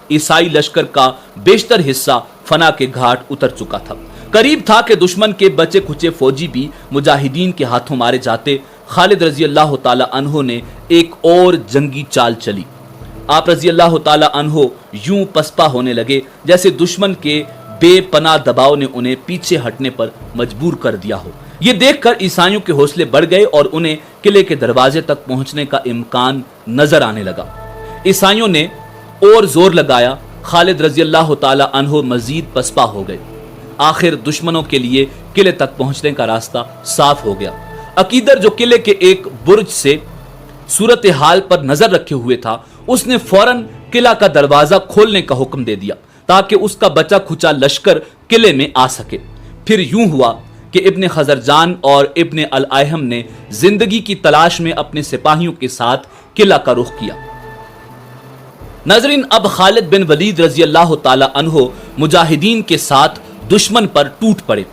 عیسائی لشکر کا بیشتر حصہ فنا کے گھاٹ اتر چکا تھا۔ قریب تھا کہ دشمن کے بچے کھچے فوجی بھی مجاہدین کے ہاتھوں مارے جاتے۔ خالد رضی اللہ تعالی عنہ نے ایک اور جنگی چال چلی۔ آپ رضی اللہ تعالی عنہ یوں پسپا ہونے لگے جیسے دشمن کے بے پناہ دباؤ نے انہیں پیچھے ہٹنے پر مجبور کر دیا ہو۔ یہ دیکھ کر عیسائیوں کے حوصلے بڑھ گئے اور انہیں قلعے کے دروازے تک پہنچنے کا امکان نظر آنے لگا۔ عیسائیوں نے اور زور لگایا، خالد رضی اللہ تعالی عنہ مزید پسپا ہو گئے۔ آخر دشمنوں کے لیے قلعے تک پہنچنے کا راستہ صاف ہو گیا۔ عقیدر جو قلعے کے ایک برج سے صورتحال پر نظر رکھے ہوئے تھا، اس نے فوراً قلعہ کا دروازہ کھولنے کا حکم دے دیا تاکہ اس کا بچا کھچا لشکر قلعے میں آ سکے۔ پھر یوں ہوا کہ ابن حضرجان اور ابن الایہم نے زندگی کی تلاش میں اپنے سپاہیوں کے ساتھ قلعہ کا رخ کیا۔ ناظرین، اب خالد بن ولید رضی اللہ تعالی عنہ مجاہدین کے ساتھ دشمن پر ٹوٹ پڑے۔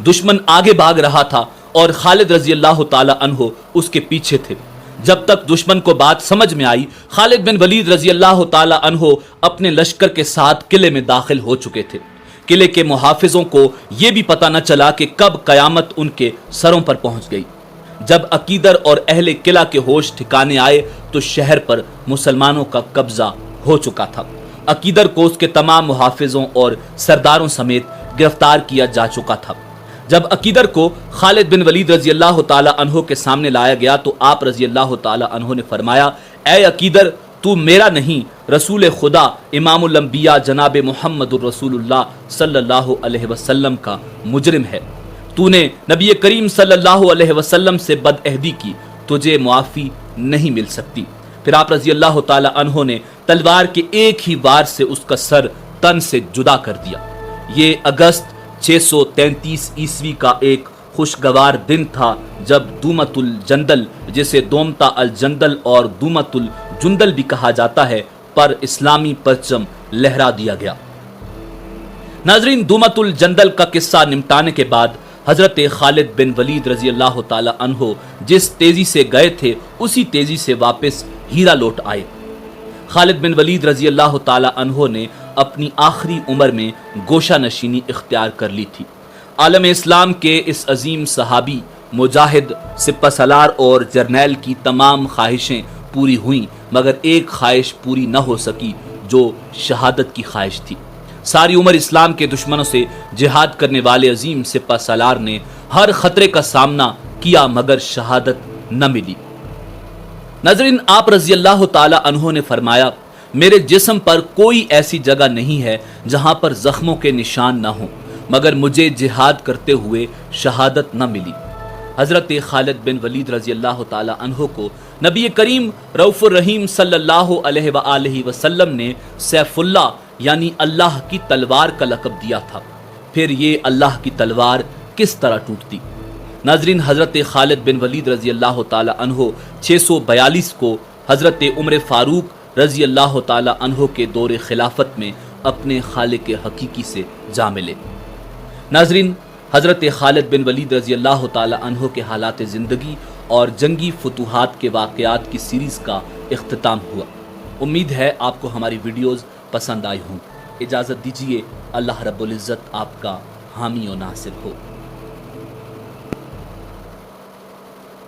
دشمن آگے بھاگ رہا تھا اور خالد رضی اللہ تعالی عنہ اس کے پیچھے تھے۔ جب تک دشمن کو بات سمجھ میں آئی، خالد بن ولید رضی اللہ تعالی عنہ اپنے لشکر کے ساتھ قلعے میں داخل ہو چکے تھے۔ قلعے کے محافظوں کو یہ بھی پتہ نہ چلا کہ کب قیامت ان کے سروں پر پہنچ گئی۔ جب عقیدر اور اہل قلعہ کے ہوش ٹھکانے آئے تو شہر پر مسلمانوں کا قبضہ ہو چکا تھا۔ عقیدر کو اس کے تمام محافظوں اور سرداروں سمیت گرفتار کیا جا چکا تھا۔ جب عقیدر کو خالد بن ولید رضی اللہ تعالی عنہ کے سامنے لایا گیا تو آپ رضی اللہ تعالی عنہ نے فرمایا، اے عقیدر، تو میرا نہیں، رسول خدا امام الانبیاء جناب محمد الرسول اللہ صلی اللہ علیہ وسلم کا مجرم ہے۔ تو نے نبی کریم صلی اللہ علیہ وسلم سے بدعہدی کی، تجھے معافی نہیں مل سکتی۔ پھر آپ رضی اللہ تعالی عنہ نے تلوار کے ایک ہی وار سے اس کا سر تن سے جدا کر دیا۔ یہ اگست 633 عیسوی کا ایک خوشگوار دن تھا جب دومت الجندل، جسے دومتا الجندل اور دومت الجندل بھی کہا جاتا ہے، پر اسلامی پرچم لہرا دیا گیا۔ ناظرین، دومت الجندل کا قصہ نمٹانے کے بعد حضرت خالد بن ولید رضی اللہ تعالی عنہ جس تیزی سے گئے تھے اسی تیزی سے واپس ہیرا لوٹ آئے۔ خالد بن ولید رضی اللہ تعالی عنہ نے اپنی آخری عمر میں گوشہ نشینی اختیار کر لی تھی۔ عالم اسلام کے اس عظیم صحابی، مجاہد، سپہ سالار اور جرنیل کی تمام خواہشیں پوری ہوئیں، مگر ایک خواہش پوری نہ ہو سکی جو شہادت کی خواہش تھی۔ ساری عمر اسلام کے دشمنوں سے جہاد کرنے والے عظیم سپہ سالار نے ہر خطرے کا سامنا کیا مگر شہادت نہ ملی۔ ناظرین، آپ رضی اللہ تعالی عنہ نے فرمایا، میرے جسم پر کوئی ایسی جگہ نہیں ہے جہاں پر زخموں کے نشان نہ ہوں، مگر مجھے جہاد کرتے ہوئے شہادت نہ ملی۔ حضرت خالد بن ولید رضی اللہ تعالی عنہ کو نبی کریم رؤوف الرحیم صلی اللہ علیہ وآلہ وسلم نے سیف اللہ یعنی اللہ کی تلوار کا لقب دیا تھا۔ پھر یہ اللہ کی تلوار کس طرح ٹوٹتی؟ ناظرین، حضرت خالد بن ولید رضی اللہ تعالی عنہ 642 کو حضرت عمر فاروق رضی اللہ تعالی عنہ کے دور خلافت میں اپنے خالق حقیقی سے جا ملے۔ ناظرین، حضرت خالد بن ولید رضی اللہ تعالی عنہ کے حالات زندگی اور جنگی فتوحات کے واقعات کی سیریز کا اختتام ہوا۔ امید ہے آپ کو ہماری ویڈیوز پسند آئی ہوں۔ اجازت دیجیے، اللہ رب العزت آپ کا حامی و ناصر ہو۔